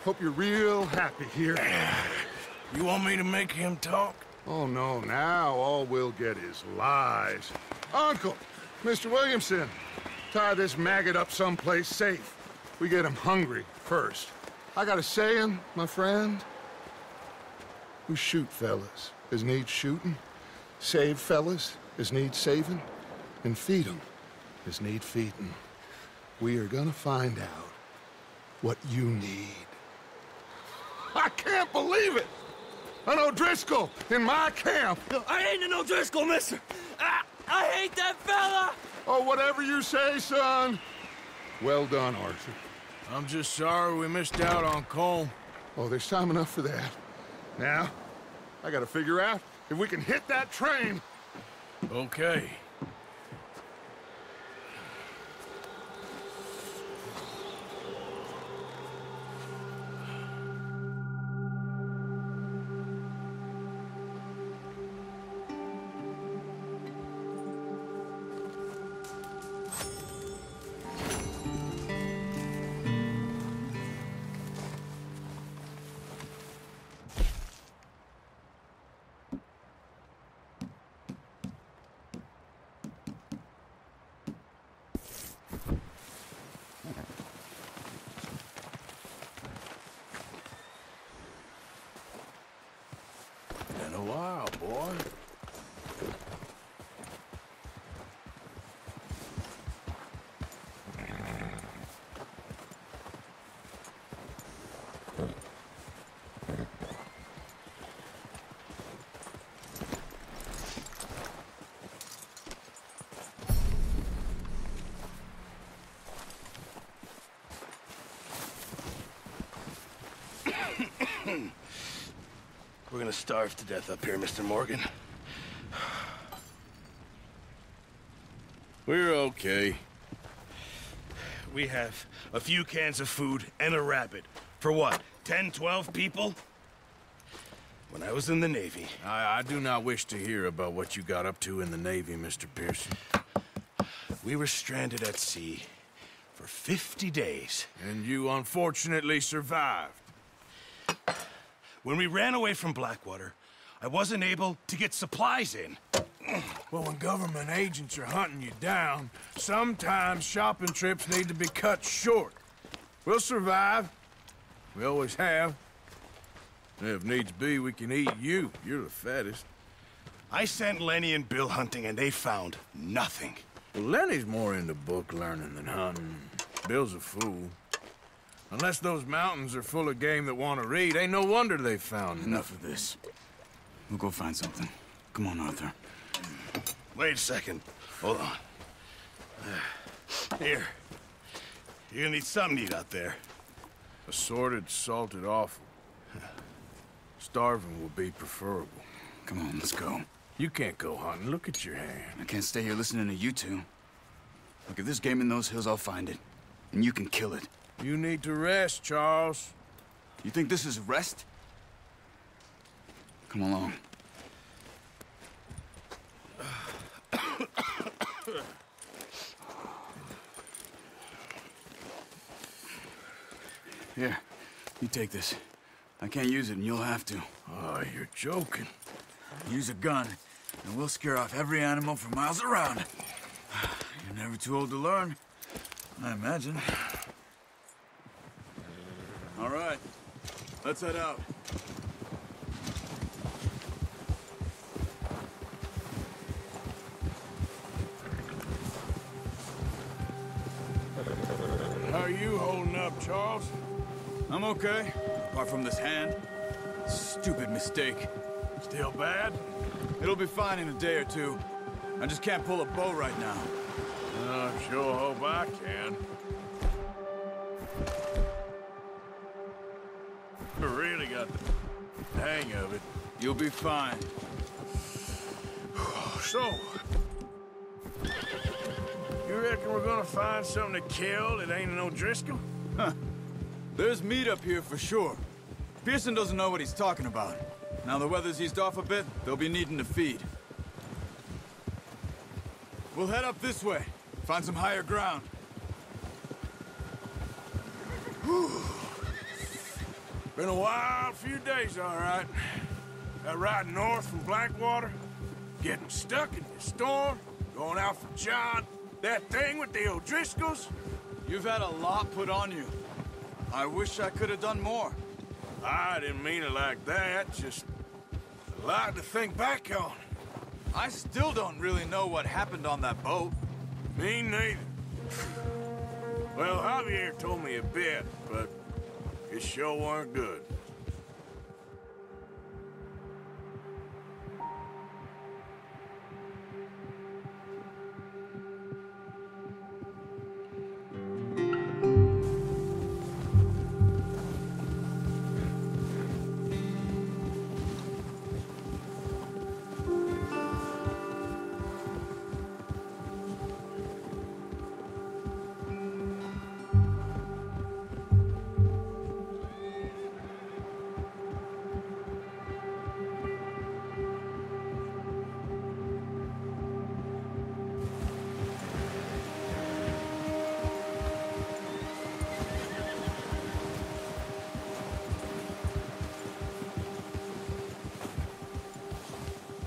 Hope you're real happy here. You want me to make him talk? Oh, no, now all we'll get is lies. Uncle, Mr. Williamson, tie this maggot up someplace safe. We get him hungry first. I got a saying, my friend. We shoot fellas as need shooting, save fellas as need saving, and feed 'em as need feeding. We are gonna find out what you need. I can't believe it! An O'Driscoll in my camp! I ain't an O'Driscoll, mister! I hate that fella! Oh, whatever you say, son. Well done, Arthur. I'm just sorry we missed out on Colm. Oh, there's time enough for that. Now, I gotta figure out if we can hit that train. Okay. Been a while, boy. We're gonna starve to death up here, Mr. Morgan. We're okay. We have a few cans of food and a rabbit. For what, 10, 12 people? When I was in the Navy... I do not wish to hear about what you got up to in the Navy, Mr. Pearson. We were stranded at sea for 50 days. And you unfortunately survived. When we ran away from Blackwater, I wasn't able to get supplies in. Well, when government agents are hunting you down, sometimes shopping trips need to be cut short. We'll survive. We always have. And if needs be, we can eat you. You're the fattest. I sent Lenny and Bill hunting, and they found nothing. Well, Lenny's more into book learning than hunting. Bill's a fool. Unless those mountains are full of game that want to read, ain't no wonder they found Enough of this. We'll go find something. Come on, Arthur. Wait a second. Hold on. Here. You're gonna need something to eat out there. Assorted, salted offal. Starving will be preferable. Come on, let's go. You can't go hunting. Look at your hand. I can't stay here listening to you two. Look, if there's game in those hills, I'll find it. And you can kill it. You need to rest, Charles. You think this is rest? Come along. Here, you take this. I can't use it, and you'll have to. Oh, you're joking. Use a gun, and we'll scare off every animal for miles around. You're never too old to learn, I imagine. All right, let's head out. How are you holding up, Charles? I'm okay, apart from this hand. Stupid mistake. Still bad? It'll be fine in a day or two. I just can't pull a bow right now. I sure hope I can. I really got the hang of it. You'll be fine. So, you reckon we're gonna find something to kill that ain't no Driscoll? Huh. There's meat up here for sure. Pearson doesn't know what he's talking about. Now the weather's eased off a bit, they'll be needing to feed. We'll head up this way. Find some higher ground. Whew. Been a wild few days, all right. That ride north from Blackwater, getting stuck in the storm, going out for John, that thing with the O'Driscolls. You've had a lot put on you. I wish I could have done more. I didn't mean it like that, just a lot to think back on. I still don't really know what happened on that boat. Me neither. Well, Javier told me a bit, but it sure weren't good.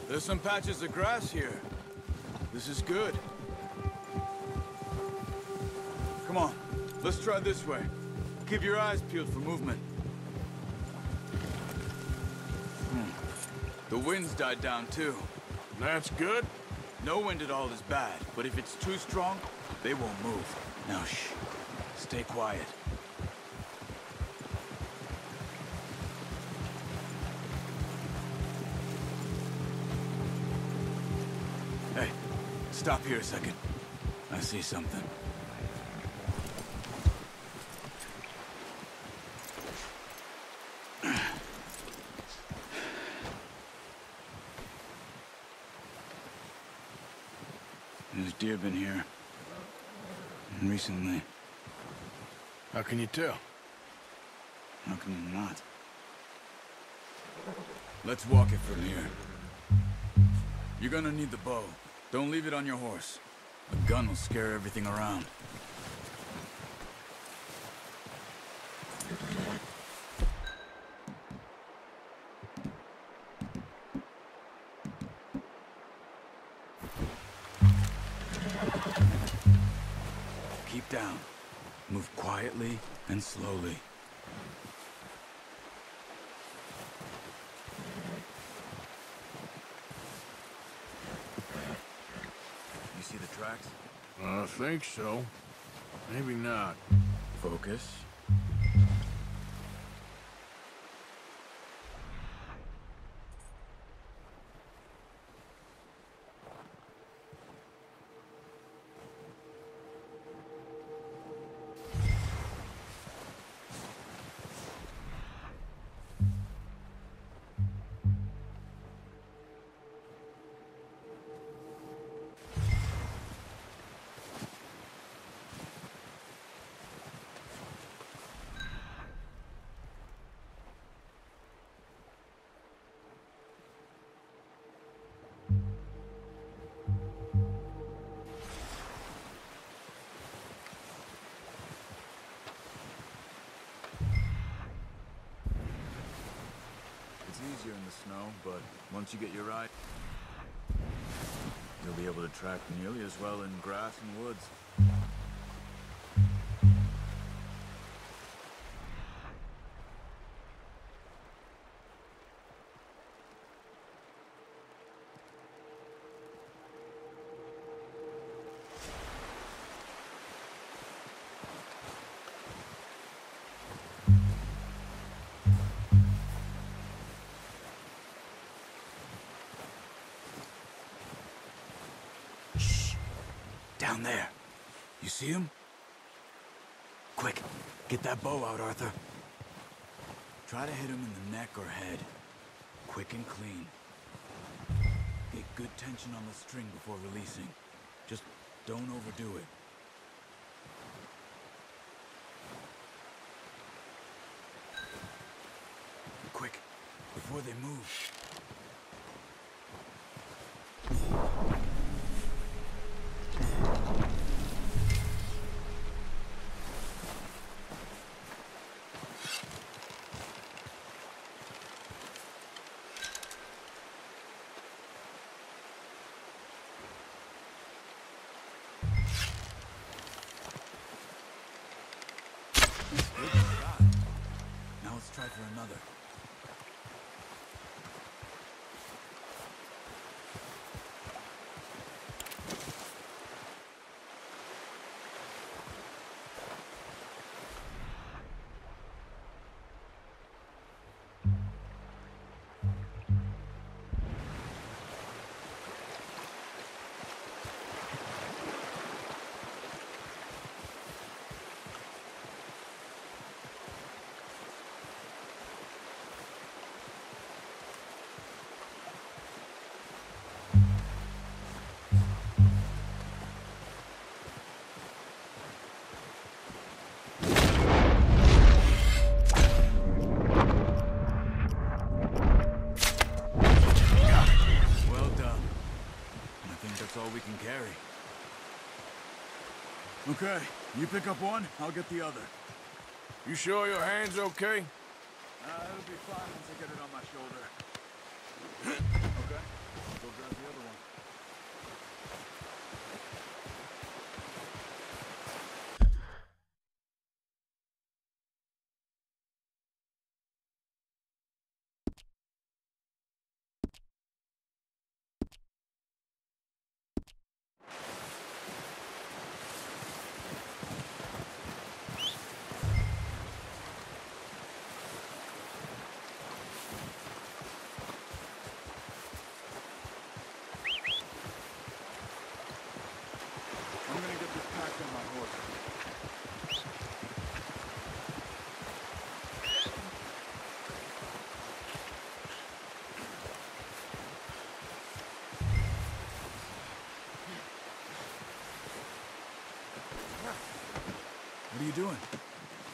There's some patches of grass here. This is good. Come on, let's try this way. Keep your eyes peeled for movement. The wind's died down too. That's good? No wind at all is bad, but if it's too strong, they won't move. Now shh, stay quiet. Hey, stop here a second. I see something. There's deer been here. Recently. How can you tell? How can you not? Let's walk it from here. You're gonna need the bow. Don't leave it on your horse. A gun will scare everything around. Keep down. Move quietly and slowly. You see the tracks? I think so. Maybe not. Focus. It's easier in the snow, but once you get your eye, you'll be able to track nearly as well in grass and woods. Down there. You see him? Quick, get that bow out, Arthur. Try to hit him in the neck or head. Quick and clean. Get good tension on the string before releasing. Just don't overdo it. Quick, before they move. Now let's try for another. All we can carry. Okay, you pick up one, I'll get the other. You sure your hand's okay? It'll be fine once I get it on my shoulder. Okay, I'll go grab the other one. What are you doing?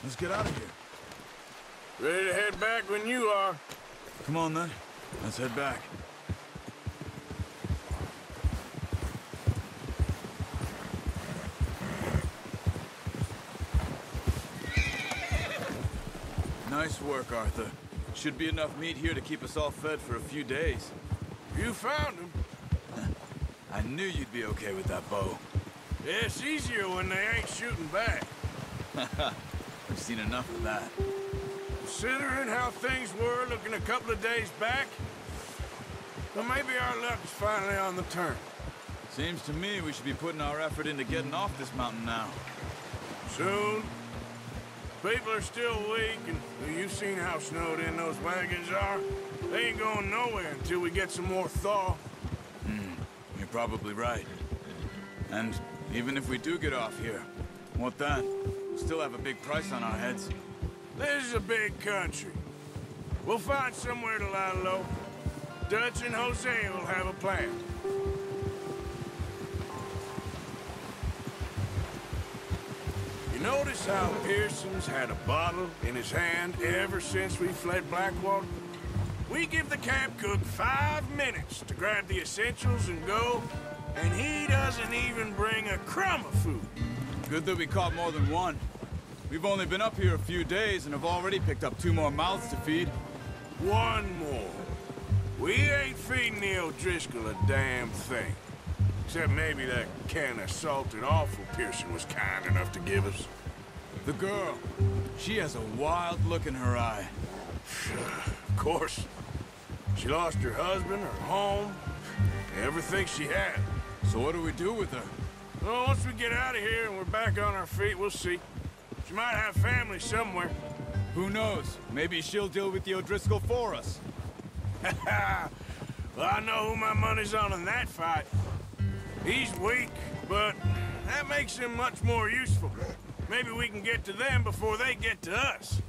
Let's get out of here. Ready to head back when you are. Come on, then. Let's head back. Nice work, Arthur. Should be enough meat here to keep us all fed for a few days. You found him. I knew you'd be okay with that bow. Yeah, it's easier when they ain't shooting back. I've seen enough of that. Considering how things were looking a couple of days back, well, maybe our luck's finally on the turn. Seems to me we should be putting our effort into getting off this mountain now. Soon. People are still weak, and you've seen how snowed in those wagons are. They ain't going nowhere until we get some more thaw. You're probably right. And even if we do get off here, what then? We still have a big price on our heads. This is a big country. We'll find somewhere to lie low. Dutch and Jose will have a plan. You notice how Pearson's had a bottle in his hand ever since we fled Blackwater? We give the camp cook 5 minutes to grab the essentials and go, and he doesn't even bring a crumb of food. Good that we caught more than one. We've only been up here a few days and have already picked up 2 more mouths to feed. 1 more. We ain't feeding the O'Driscoll a damn thing. Except maybe that can of salted offal Pearson was kind enough to give us. The girl. She has a wild look in her eye. Of course. She lost her husband, her home, everything she had. So what do we do with her? Well, once we get out of here and we're back on our feet, we'll see. She might have family somewhere. Who knows? Maybe she'll deal with the O'Driscoll for us. Well, I know who my money's on in that fight. He's weak, but that makes them much more useful. Maybe we can get to them before they get to us.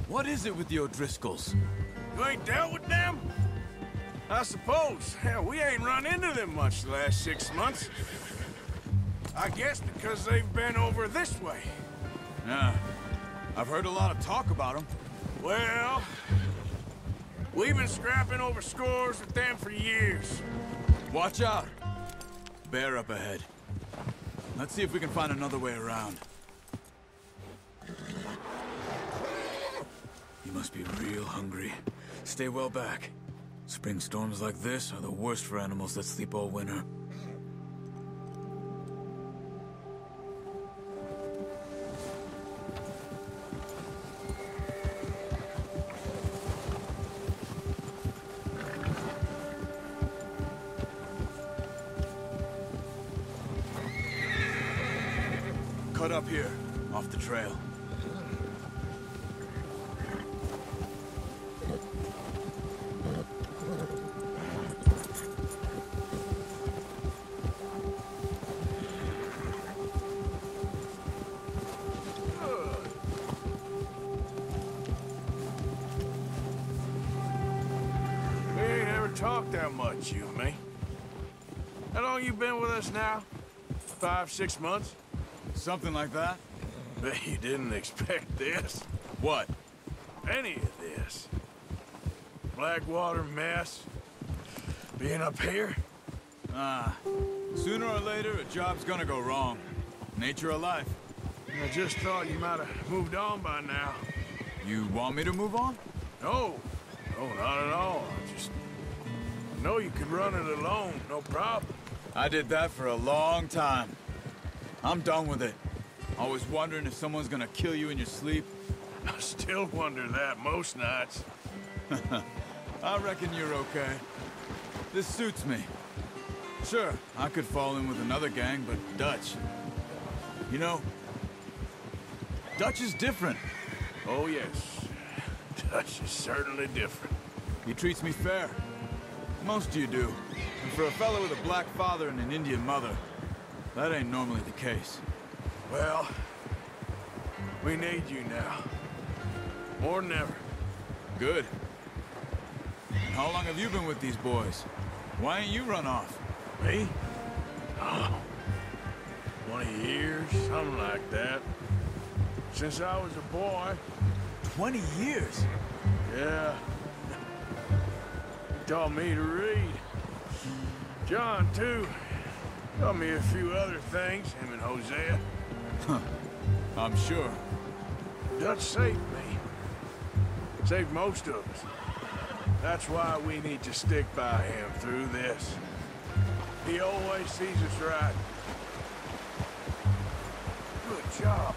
What is it with the O'Driscolls? You ain't dealt with them? I suppose. Hell, we ain't run into them much the last 6 months. I guess because they've been over this way. Yeah, I've heard a lot of talk about them. Well, we've been scrapping over scores with them for years. Watch out! Bear up ahead. Let's see if we can find another way around. You must be real hungry. Stay well back. Spring storms like this are the worst for animals that sleep all winter. Cut up here, off the trail. We ain't ever talked that much, you and me. How long you been with us now? 5, 6 months? Something like that? Bet you didn't expect this. What? Any of this. Blackwater mess. Being up here? Sooner or later, a job's gonna go wrong. Nature of life. I just thought you might have moved on by now. You want me to move on? No. No, not at all. I know you could run it alone, no problem. I did that for a long time. I'm done with it. Always wondering if someone's gonna kill you in your sleep. I still wonder that most nights. I reckon you're okay. This suits me. Sure, I could fall in with another gang, but Dutch... You know, Dutch is different. Oh, yes. Dutch is certainly different. He treats me fair. Most of you do. And for a fellow with a black father and an Indian mother, that ain't normally the case. Well, we need you now. More than ever. Good. How long have you been with these boys? Why ain't you run off? Me? Oh, 20 years, something like that. Since I was a boy. 20 years? Yeah. He taught me to read. John, too. Taught me a few other things, him and Hosea. Huh. I'm sure. Dutch saved me. Saved most of us. That's why we need to stick by him through this. He always sees us right. Good job.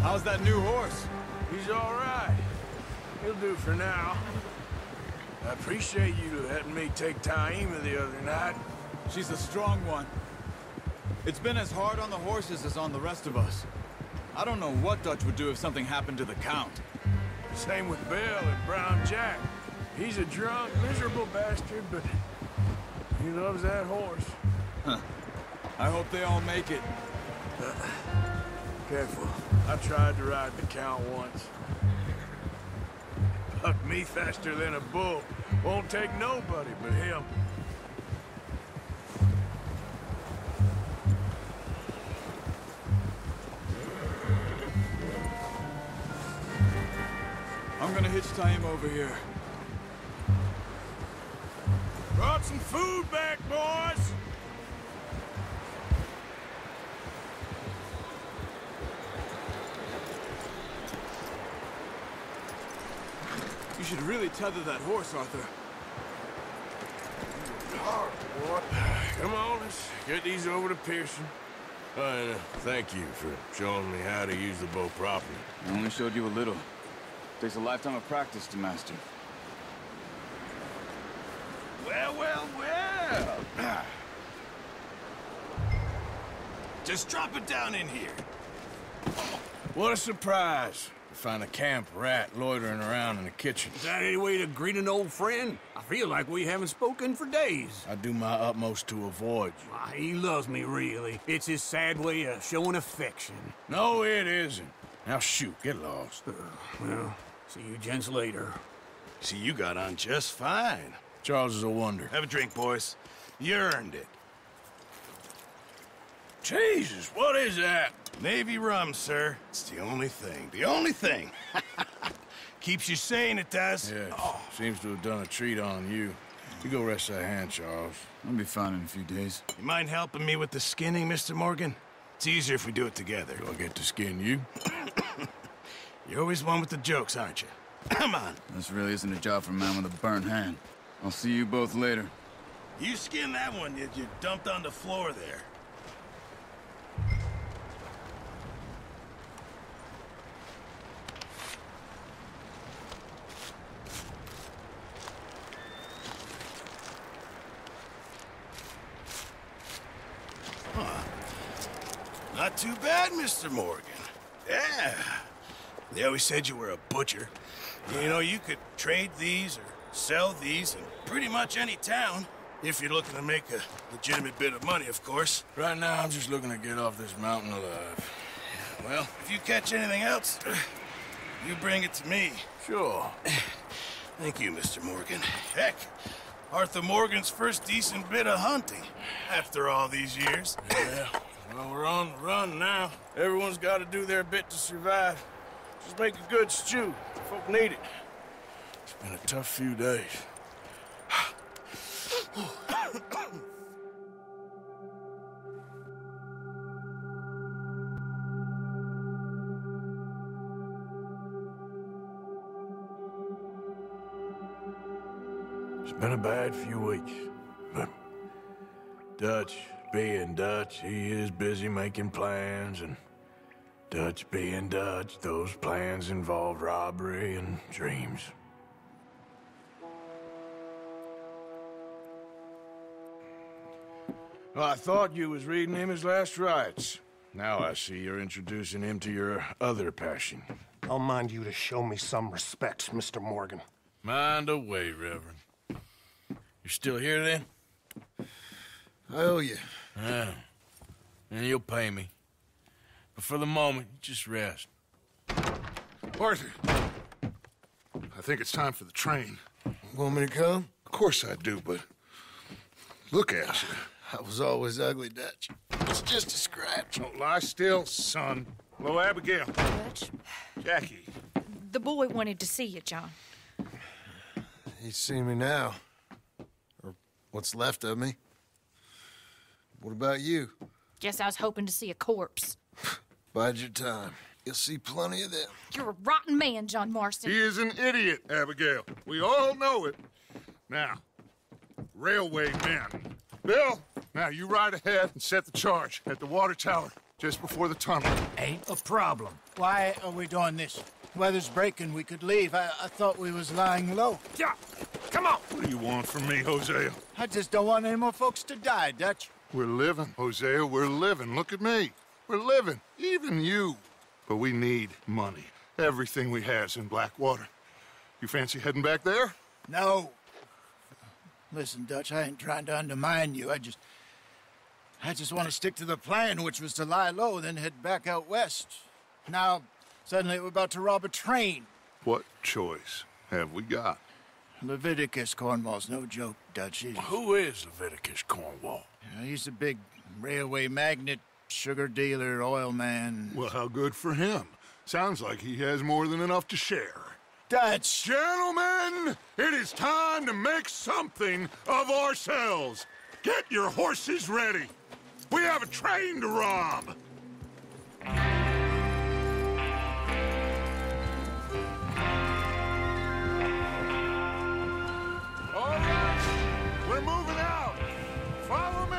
How's that new horse? He's all right. He'll do for now. I appreciate you letting me take Taima the other night. She's a strong one. It's been as hard on the horses as on the rest of us. I don't know what Dutch would do if something happened to the Count. Same with Bill and Brown Jack. He's a drunk, miserable bastard, but he loves that horse. Huh. I hope they all make it. Careful. I tried to ride the Count once. Bucked me faster than a bull. Won't take nobody but him. I'm gonna hitch Taima over here. Brought some food back, boys! You should really tether that horse, Arthur. Hard, boy. Come on, let's get these over to Pearson. Thank you for showing me how to use the bow properly. I only showed you a little. Takes a lifetime of practice to master. Well, well, well. Just drop it down in here. What a surprise. You find a camp rat loitering around in the kitchen. Is that any way to greet an old friend? I feel like we haven't spoken for days. I do my utmost to avoid you. He loves me, really. It's his sad way of showing affection. No, it isn't. Now shoot, get lost. Well, see you gents later. See, you got on just fine. Charles is a wonder. Have a drink, boys. You earned it. Jesus, what is that? Navy rum, sir. It's the only thing. The only thing. Keeps you sane, it does. Yeah, seems to have done a treat on you. You go rest that hand, Charles. I'll be fine in a few days. You mind helping me with the skinning, Mr. Morgan? It's easier if we do it together. Do I get to skin you? You're always one with the jokes, aren't you? Come on. This really isn't a job for a man with a burnt hand. I'll see you both later. You skinned that one you dumped on the floor there. Not too bad, Mr. Morgan. Yeah. They always said you were a butcher. You know, you could trade these or sell these in pretty much any town. If you're looking to make a legitimate bit of money, of course. Right now, I'm just looking to get off this mountain alive. Well, if you catch anything else, you bring it to me. Sure. Thank you, Mr. Morgan. Heck, Arthur Morgan's first decent bit of hunting after all these years. Yeah. Well, we're on the run now. Everyone's got to do their bit to survive. Just make a good stew. Folk need it. It's been a tough few days. It's been a bad few weeks, but Dutch being Dutch, he is busy making plans, and Dutch being Dutch, those plans involve robbery and dreams. Well, I thought you was reading him his last rites. Now I see you're introducing him to your other passion. I'll mind you to show me some respect, Mr. Morgan. Mind away, Reverend. You're still here, then? I owe you. Yeah. And you'll pay me. But for the moment, just rest. Arthur, I think it's time for the train. Want me to come? Of course I do, but look at you. I was always ugly, Dutch. It's just a scratch. Don't lie still, son. Hello, Abigail. Dutch, Jackie. the boy wanted to see you, John. He's seen me now. Or what's left of me. What about you? Guess I was hoping to see a corpse. Bide your time. You'll see plenty of them. You're a rotten man, John Marston. He is an idiot, Abigail. We all know it. Now, railway men. Bill, now you ride ahead and set the charge at the water tower just before the tunnel. Ain't a problem. Why are we doing this? Weather's breaking. We could leave. I thought we was lying low. Yeah, come on. What do you want from me, Hosea? I just don't want any more folks to die, Dutch. We're living, Hosea. We're living. Look at me. We're living. Even you. But we need money. Everything we has in Blackwater. You fancy heading back there? No. Listen, Dutch, I ain't trying to undermine you. I just want to stick to the plan, which was to lie low, then head back out west. Now, suddenly we're about to rob a train. What choice have we got? Leviticus Cornwall's no joke, Dutch. Who is Leviticus Cornwall? He's a big railway magnate, sugar dealer, oil man. Well, how good for him. Sounds like he has more than enough to share. Dutch! Gentlemen, it is time to make something of ourselves. Get your horses ready. We have a train to rob. All right, we're moving out. Follow me.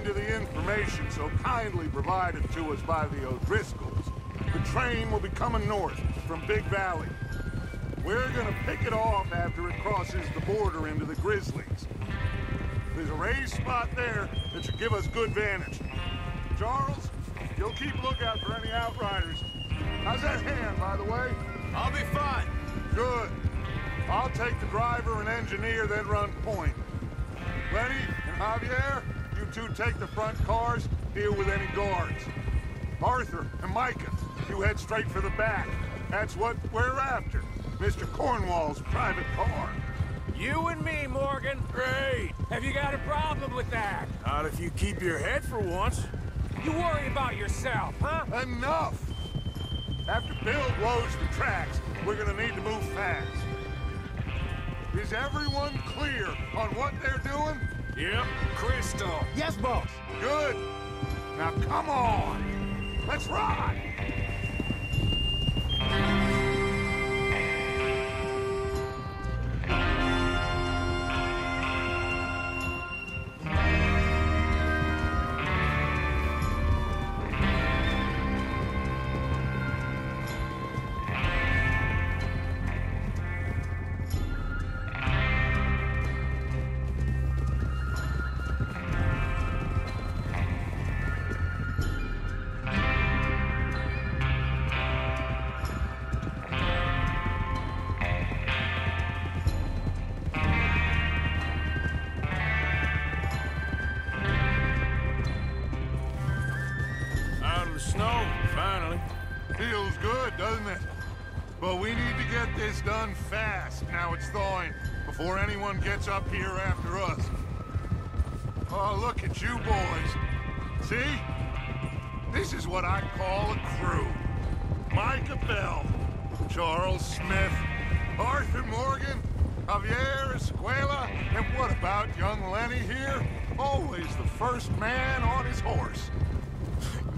to the information so kindly provided to us by the O'Driscolls, the train will be coming north from Big Valley. We're gonna pick it off after it crosses the border into the Grizzlies. There's a raised spot there that should give us good vantage. Charles, you'll keep lookout for any outriders. How's that hand, by the way? I'll be fine. Good. I'll take the driver and engineer, then run point. Lenny and Javier, you two take the front cars, deal with any guards. Arthur and Micah, you head straight for the back. That's what we're after. Mr. Cornwall's private car. You and me, Morgan. Great. Have you got a problem with that? Not if you keep your head for once. You worry about yourself, huh? Enough! After Bill blows the tracks, we're gonna need to move fast. Is everyone clear on what they're doing? Yep. Crystal. Yes, boss. Good. Now come on. Let's ride. Snow, finally. Feels good, doesn't it? But we need to get this done fast, now it's thawing, before anyone gets up here after us. Oh, look at you boys. See? This is what I call a crew. Micah Bell, Charles Smith, Arthur Morgan, Javier Escuela, and what about young Lenny here? Always the first man on his horse.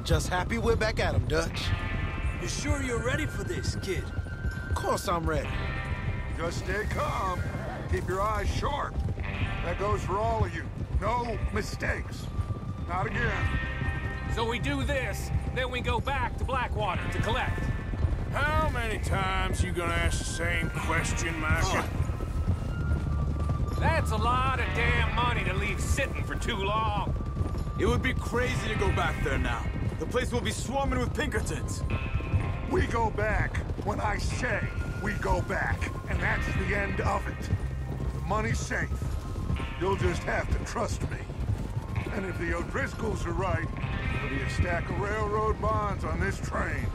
Just happy we're back at 'em, Dutch. You sure you're ready for this, kid? Of course I'm ready. Just stay calm. Keep your eyes sharp. That goes for all of you. No mistakes. Not again. So we do this, then we go back to Blackwater to collect. How many times you gonna ask the same question, Micah? That's a lot of damn money to leave sitting for too long. It would be crazy to go back there now. The place will be swarming with Pinkertons. We go back when I say we go back, and that's the end of it. The money's safe. You'll just have to trust me. And if the O'Driscolls are right, there'll be a stack of railroad bonds on this train.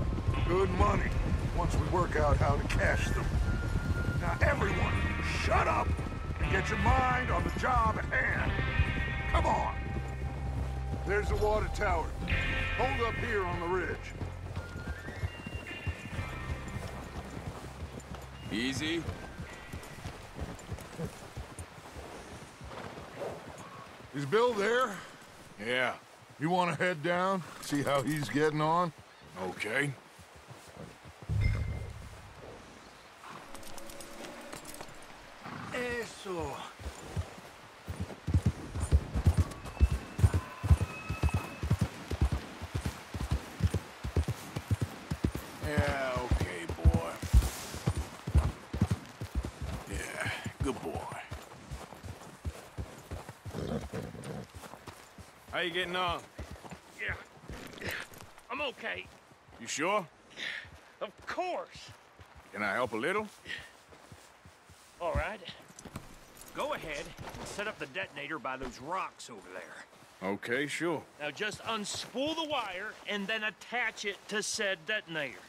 Good money, once we work out how to cash them. Now everyone, shut up and get your mind on the job at hand. Come on. There's the water tower. Hold up here on the ridge. Easy. Is Bill there? Yeah. You want to head down, see how he's getting on? Okay. Eso. Yeah, okay, boy. Yeah, good boy. How you getting on? Yeah. I'm okay. You sure? Of course. Can I help a little? All right. Go ahead and set up the detonator by those rocks over there. Okay, sure. Now just unspool the wire and then attach it to said detonator.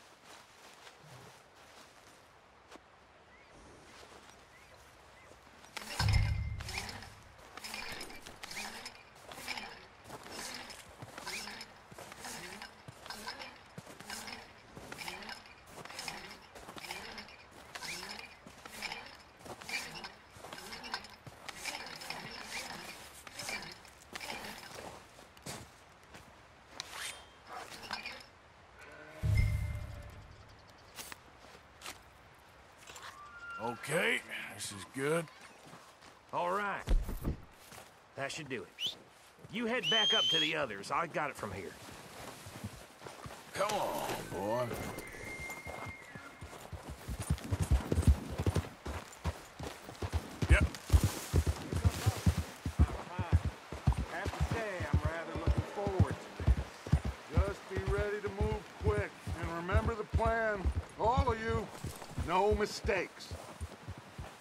Okay, this is good. All right. That should do it. You head back up to the others. I got it from here. Come on, boy. Yep. Have to say, I'm rather looking forward to this. Just be ready to move quick. And remember the plan. All of you, no mistakes.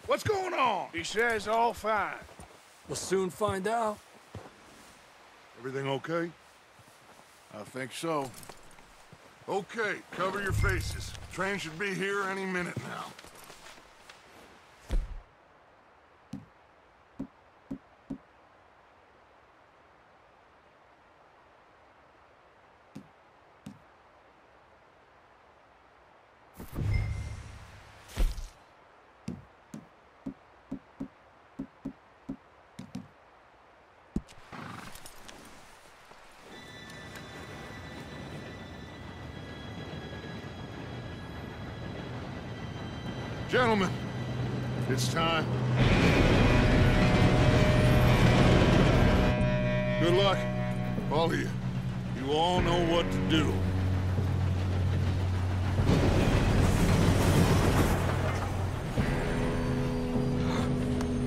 What's going on? He says all fine. We'll soon find out. Everything okay? I think so. Okay, cover your faces. Train should be here any minute now. Gentlemen, it's time. Good luck, all of you. You all know what to do.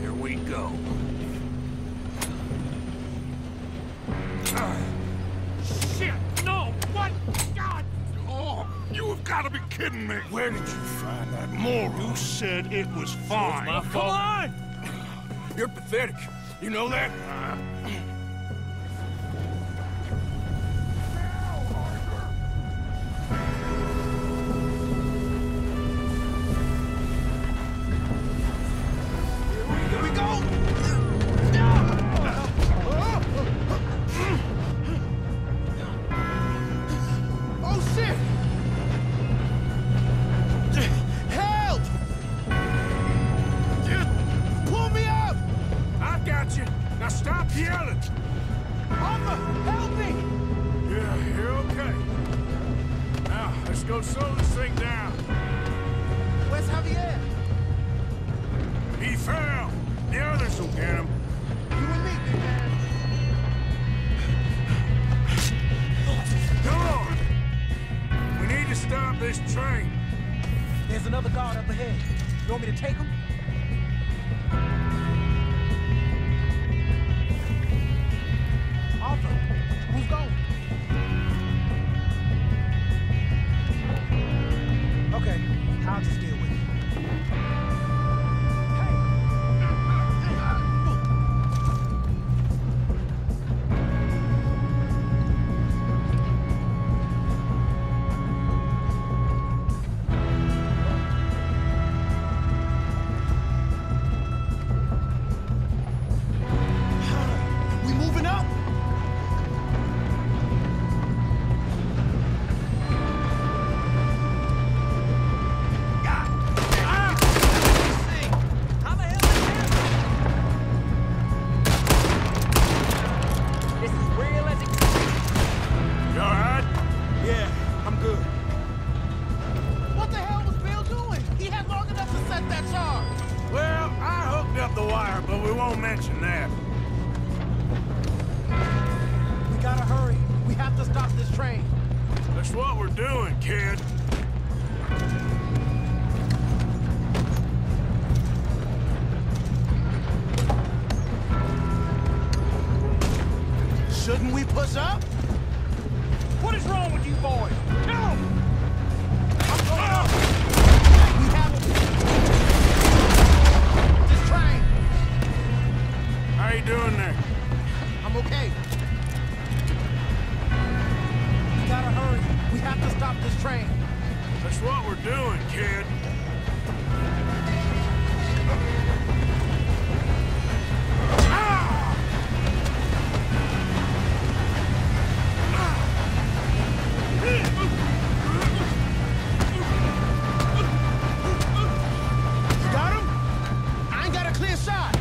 Here we go. Shit! No! What? God! Oh, you have got to be kidding me. Where did you find that moron? You said it was fine. My fault. Come on! You're pathetic. You know that? Here we go! Oh, shit! Help! Pull me up! I got you. Now stop yelling. Arthur, help me! Yeah, you're okay. Now, let's go slow this thing down. Where's Javier? He fell. The others will get him. You and me, big man. Come on! We need to stop this train. There's another guard up ahead. You want me to take him? Arthur, who's going? Okay, I'll just deal with it. We moving up? How the hell is that? This is real as it You alright? Yeah, I'm good. What the hell was Bill doing? He had long enough to set that charge. Well, I hooked up the wire, but we won't mention that. We gotta hurry. We have to stop this train. That's what we're doing, kid. Shouldn't we push up? What is wrong with you boys? Kill him! I'm going up! We have this train. How you doing there? I'm okay. We gotta hurry. We have to stop this train. That's what we're doing, kid. You got him? I ain't got a clear shot.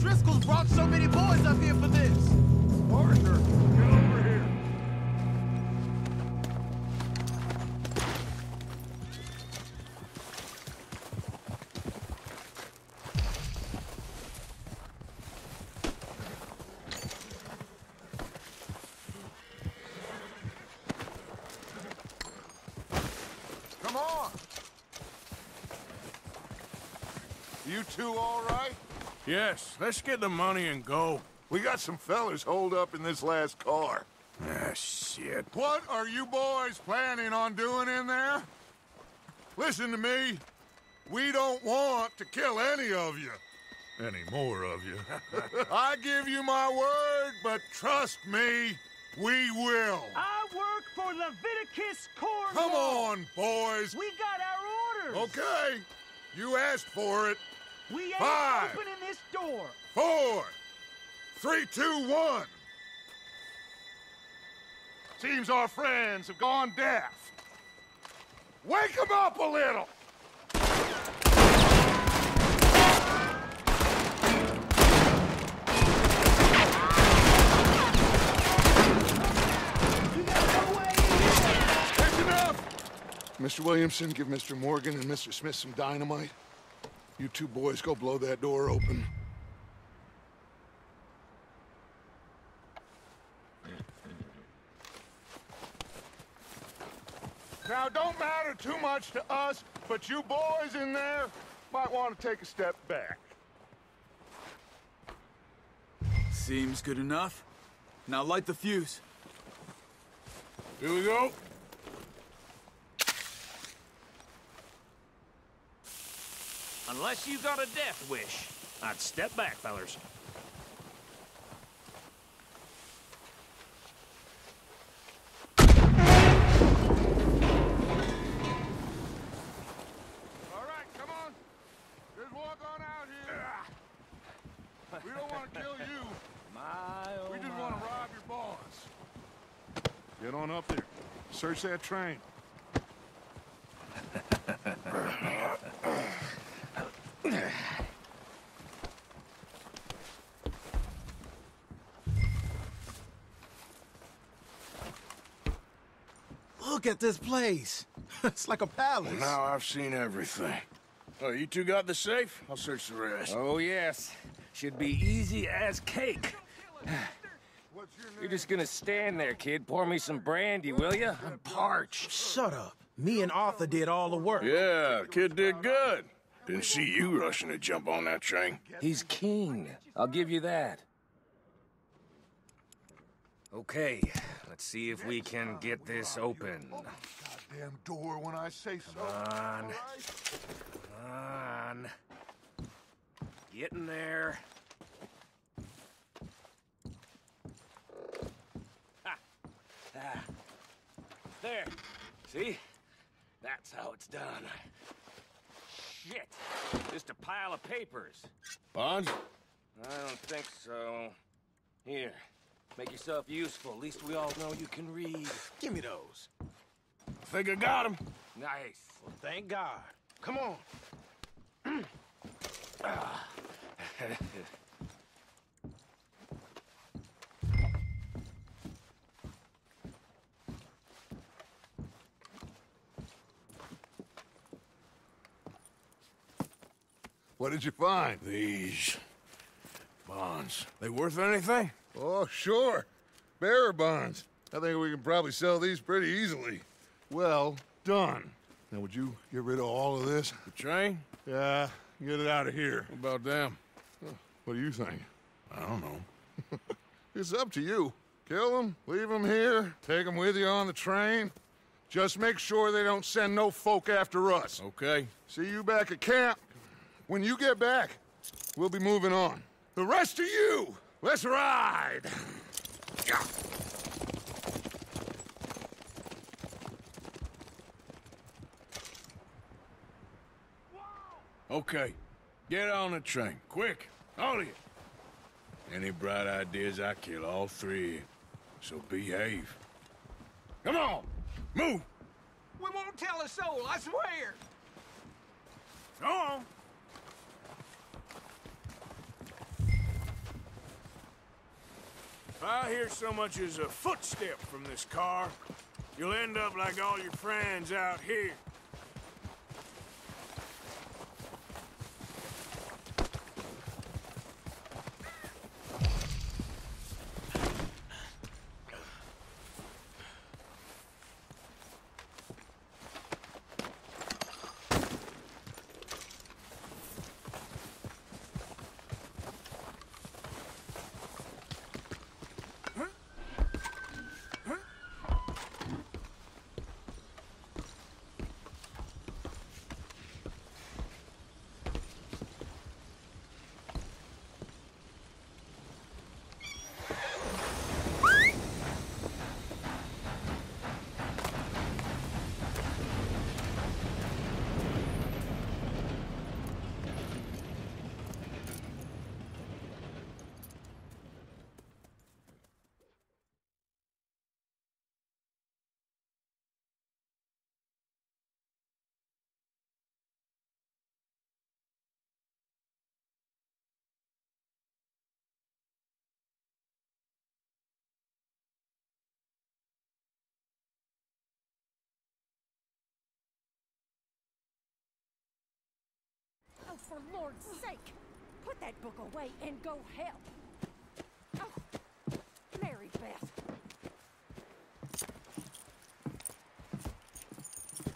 Driscoll's brought so many boys up here for this. Arthur, get over here. Come on. You two all right? Yes, let's get the money and go. We got some fellas holed up in this last car. Ah, shit. What are you boys planning on doing in there? Listen to me. We don't want to kill any of you. Any more of you. I give you my word, but trust me, we will. I work for Leviticus Cornwall. Come on, boys. We got our orders. Okay. You asked for it. We ain't 5, opening this door. 4, 3, 2, 1. Seems our friends have gone deaf. Wake them up a little. That's enough. Mr. Williamson, give Mr. Morgan and Mr. Smith some dynamite. You two boys go blow that door open. Now, don't matter too much to us, but you boys in there might want to take a step back. Seems good enough. Now light the fuse. Here we go. Unless you got a death wish, I'd step back, fellers. All right, come on. Just walk on out here. We don't want to kill you. We just want to rob your boss. Get on up there. Search that train. Look at this place. It's like a palace. Well, now I've seen everything. Oh, you two got the safe? I'll search the rest. Oh, yes. Should be easy as cake. You're just gonna stand there, kid. Pour me some brandy, will you? I'm parched. Shut up. Me and Arthur did all the work. Yeah, kid did good. Didn't see you rushing to jump on that train. He's keen. I'll give you that. Okay, let's see if we can get this open. Goddamn door when I say so. Come on. Get in there. Ha. Ah. There. See? That's how it's done. Shit. Just a pile of papers. Bonds? I don't think so. Here. Make yourself useful. At least we all know you can read. Give me those. I think I got him. Nice. Well, thank God. Come on. What did you find? These bonds. They worth anything? Oh, sure. Bearer bonds. I think we can probably sell these pretty easily. Well done. Now, would you get rid of all of this? The train? Yeah, get it out of here. What about them? What do you think? I don't know. It's up to you. Kill them, leave them here, take them with you on the train. Just make sure they don't send no folk after us. Okay. See you back at camp. When you get back, we'll be moving on. The rest of you, let's ride! Okay. Get on the train. Quick. All of you. Any bright ideas, I kill all three of you. So behave. Come on! Move! We won't tell a soul, I swear! Go on! If I hear so much as a footstep from this car, you'll end up like all your friends out here. Oh, for Lord's sake! Put that book away and go help! Oh, Mary Beth.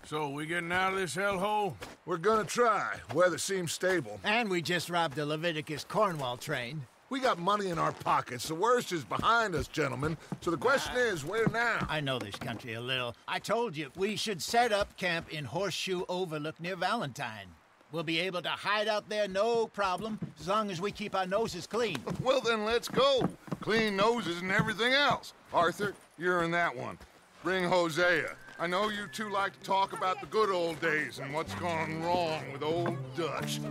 So, we getting out of this hellhole? We're gonna try. Weather seems stable. And we just robbed a Leviticus Cornwall train. We got money in our pockets. The worst is behind us, gentlemen. So the question is, where now? I know this country a little. I told you, we should set up camp in Horseshoe Overlook near Valentine. We'll be able to hide out there, no problem, as long as we keep our noses clean. Well, then let's go. Clean noses and everything else. Arthur, you're in that one. Bring Hosea. I know you two like to talk about the good old days and what's gone wrong with old Dutch.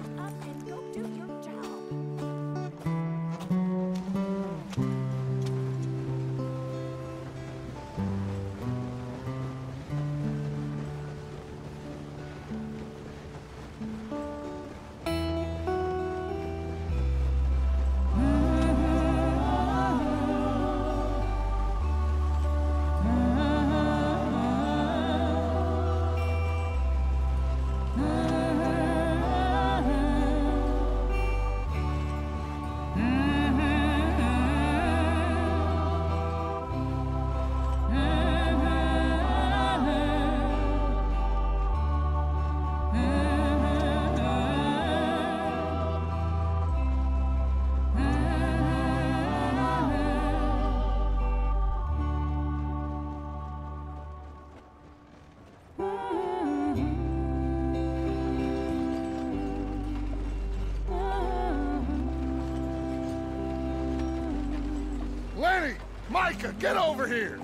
Micah, get over here!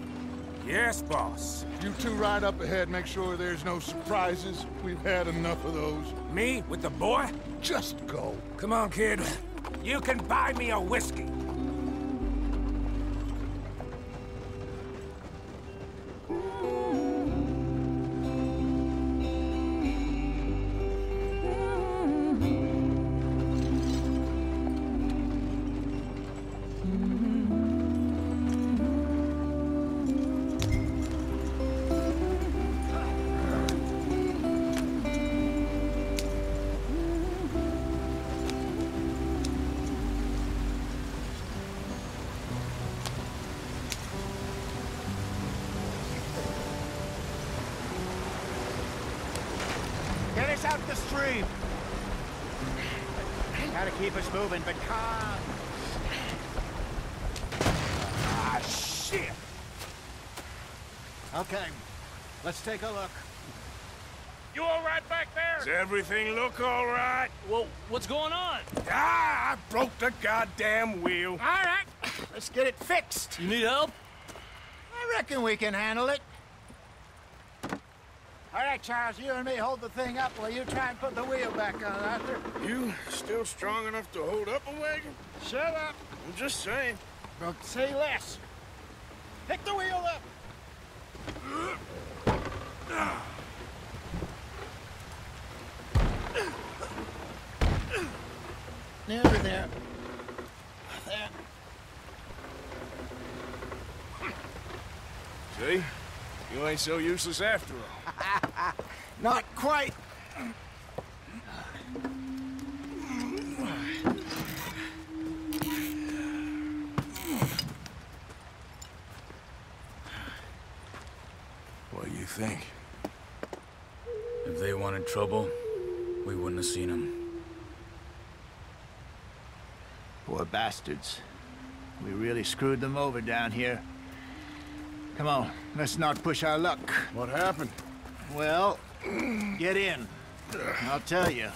Yes, boss. You two ride up ahead, make sure there's no surprises. We've had enough of those. Me? With the boy? Just go. Come on, kid. You can buy me a whiskey. Get us out the stream. Gotta keep us moving, but calm. Ah, shit! Okay, let's take a look. You all right back there? Does everything look all right? Well, what's going on? Ah, I broke the goddamn wheel. All right, let's get it fixed. You need help? I reckon we can handle it. All right, Charles, you and me hold the thing up while you try and put the wheel back on, Arthur. You still strong enough to hold up a wagon? Shut up. I'm just saying. Don't say less. Pick the wheel up. Nearly there. There. See? You ain't so useless after all. Not quite. What do you think? If they wanted trouble, we wouldn't have seen them. Poor bastards. We really screwed them over down here. Come on, let's not push our luck. What happened? Well, get in. I'll tell you.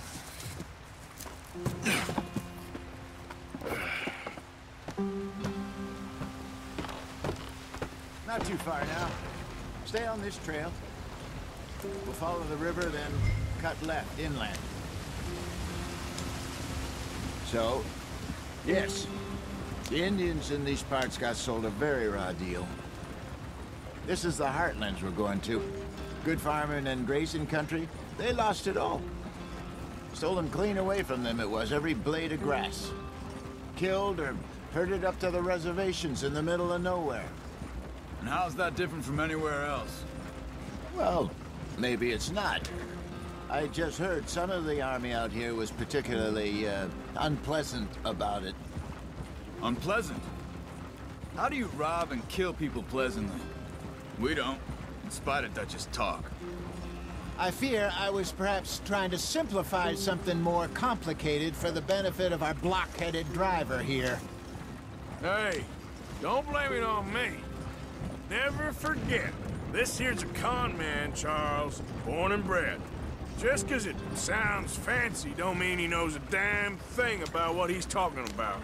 Not too far now. Stay on this trail. We'll follow the river, then cut left inland. So, yes, the Indians in these parts got sold a very raw deal. This is the heartlands we're going to. Good farming and grazing country, they lost it all. Stolen clean away from them it was, every blade of grass. Killed or herded up to the reservations in the middle of nowhere. And how's that different from anywhere else? Well, maybe it's not. I just heard some of the army out here was particularly, unpleasant about it. Unpleasant? How do you rob and kill people pleasantly? We don't, in spite of Dutch's talk. I fear I was perhaps trying to simplify something more complicated for the benefit of our block-headed driver here. Hey, don't blame it on me. Never forget, this here's a con man, Charles, born and bred. Just 'cause it sounds fancy don't mean he knows a damn thing about what he's talking about.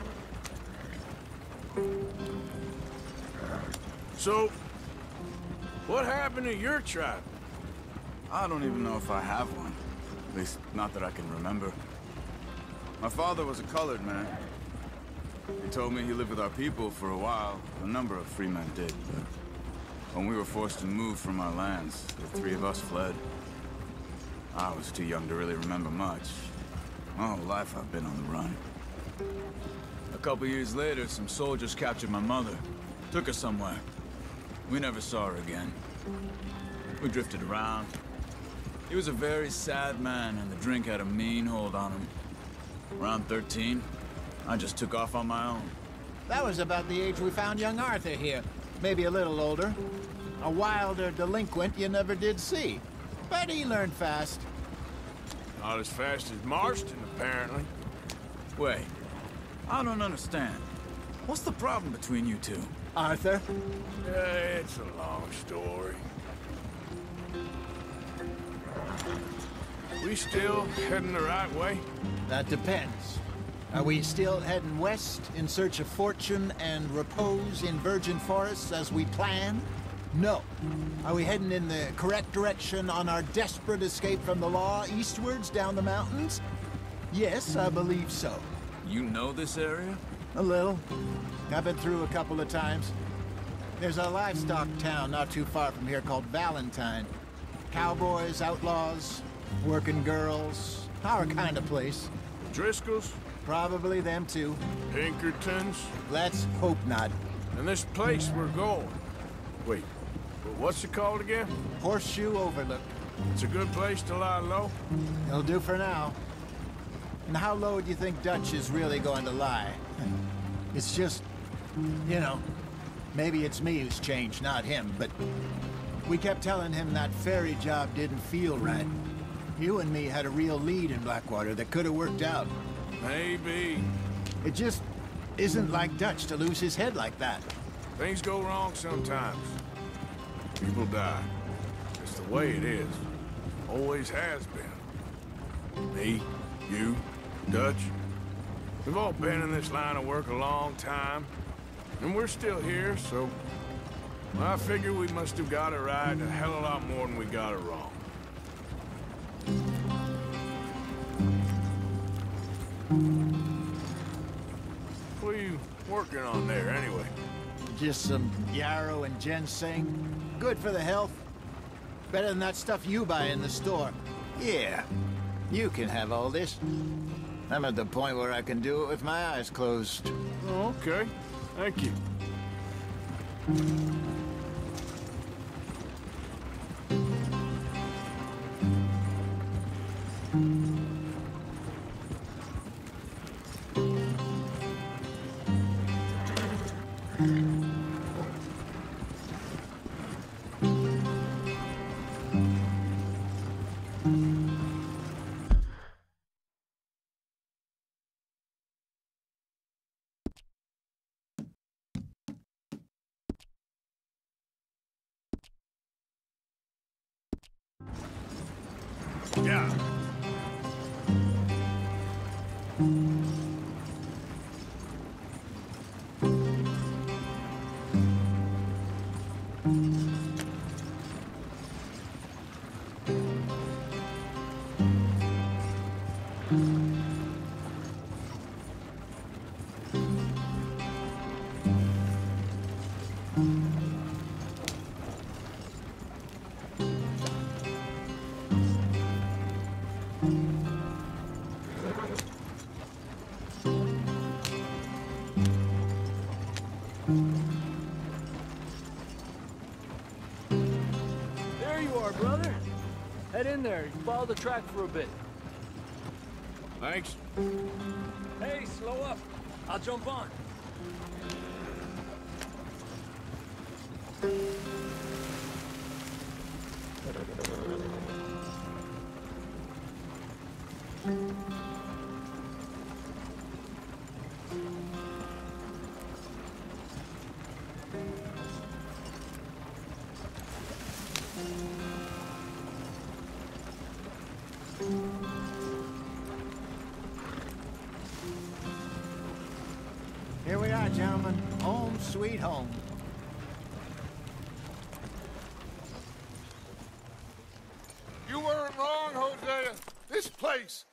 So, what happened to your tribe? I don't even know if I have one. At least, not that I can remember. My father was a colored man. He told me he lived with our people for a while. A number of free men did, but when we were forced to move from our lands, the three of us fled. I was too young to really remember much. My whole life I've been on the run. A couple years later, some soldiers captured my mother. Took her somewhere. We never saw her again. We drifted around. He was a very sad man, and the drink had a mean hold on him. Around 13, I just took off on my own. That was about the age we found young Arthur here. Maybe a little older. A wilder delinquent you never did see. But he learned fast. Not as fast as Marston, apparently. Wait, I don't understand. What's the problem between you two? Arthur? It's a long story. We still heading the right way? That depends. Are we still heading west in search of fortune and repose in virgin forests as we planned? No. Are we heading in the correct direction on our desperate escape from the law eastwards down the mountains? Yes, I believe so. You know this area? A little. I've been through a couple of times. There's a livestock town not too far from here called Valentine. Cowboys, outlaws, working girls, our kind of place. Driscolls? Probably them too. Pinkertons? Let's hope not. And this place we're going. Wait, what's it called again? Horseshoe Overlook. It's a good place to lie low? It'll do for now. And how low do you think Dutch is really going to lie? It's just, you know, maybe it's me who's changed, not him, but we kept telling him that ferry job didn't feel right. You and me had a real lead in Blackwater that could have worked out. Maybe. It just isn't like Dutch to lose his head like that. Things go wrong sometimes. People die. It's the way it is. Always has been. Me, you, Dutch. We've all been in this line of work a long time. And we're still here, so I figure we must have got it right a hell of a lot more than we got it wrong. What are you working on there, anyway? Just some yarrow and ginseng. Good for the health. Better than that stuff you buy in the store. Yeah, you can have all this. I'm at the point where I can do it with my eyes closed. Oh, okay. Thank you. Yeah. There you are, brother. Head in there. You can follow the track for a bit. Thanks. Hey, slow up. I'll jump on. Here we are, gentlemen. Home sweet home. You weren't wrong, Hosea. This place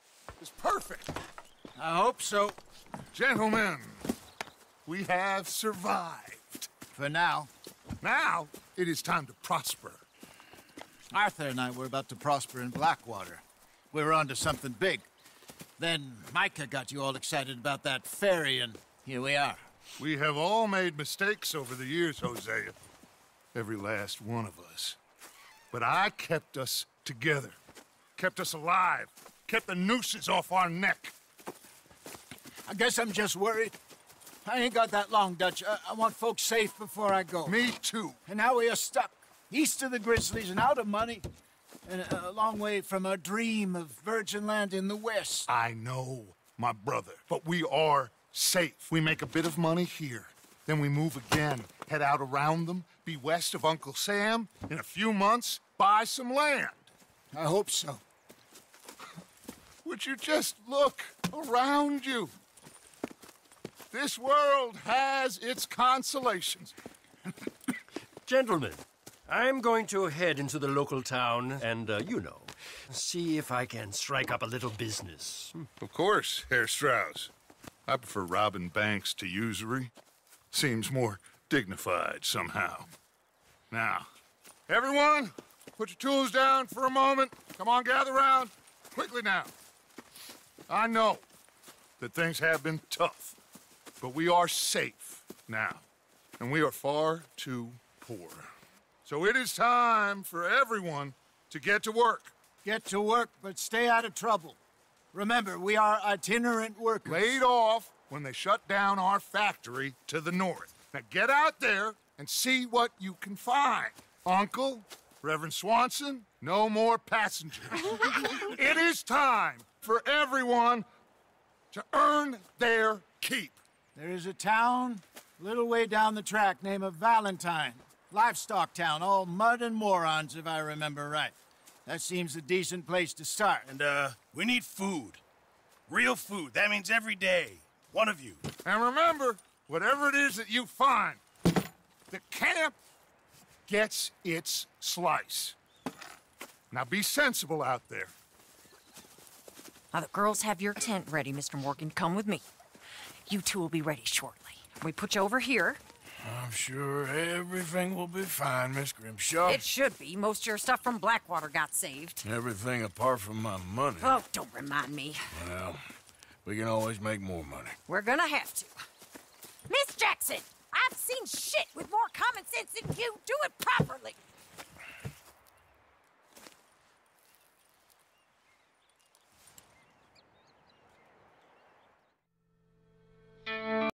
is perfect. I hope so. Gentlemen, we have survived. For now. Now, it is time to prosper. Arthur and I were about to prosper in Blackwater. We were on to something big. Then Micah got you all excited about that ferry, and here we are. We have all made mistakes over the years, Hosea. Every last one of us. But I kept us together. Kept us alive. Kept the nooses off our neck. I guess I'm just worried. I ain't got that long, Dutch. I want folks safe before I go. Me too. And now we are stuck. East of the Grizzlies and out of money. And a long way from our dream of virgin land in the west. I know, my brother. But we are safe. We make a bit of money here. Then we move again. Head out around them. Be west of Uncle Sam. In a few months, buy some land. I hope so. Would you just look around you? This world has its consolations. Gentlemen, I'm going to head into the local town and, see if I can strike up a little business. Of course, Herr Strauss. I prefer robbing banks to usury. Seems more dignified somehow. Now, everyone, put your tools down for a moment. Come on, gather round. Quickly now. I know that things have been tough, but we are safe now, and we are far too poor. So it is time for everyone to get to work. Get to work, but stay out of trouble. Remember, we are itinerant workers. Laid off when they shut down our factory to the north. Now get out there and see what you can find. Uncle, Reverend Swanson, no more passengers. It is time for everyone to earn their keep. There is a town a little way down the track named Valentine. Livestock town, all mud and morons, if I remember right. That seems a decent place to start. And, we need food. Real food. That means every day. One of you. And remember, whatever it is that you find, the camp gets its slice. Now be sensible out there. Now, the girls have your tent ready, Mr. Morgan. Come with me. You two will be ready shortly. We put you over here. I'm sure everything will be fine, Miss Grimshaw. It should be. Most of your stuff from Blackwater got saved. Everything apart from my money. Oh, don't remind me. Well, we can always make more money. We're gonna have to. Miss Jackson, I've seen shit with more common sense than you. Do it properly.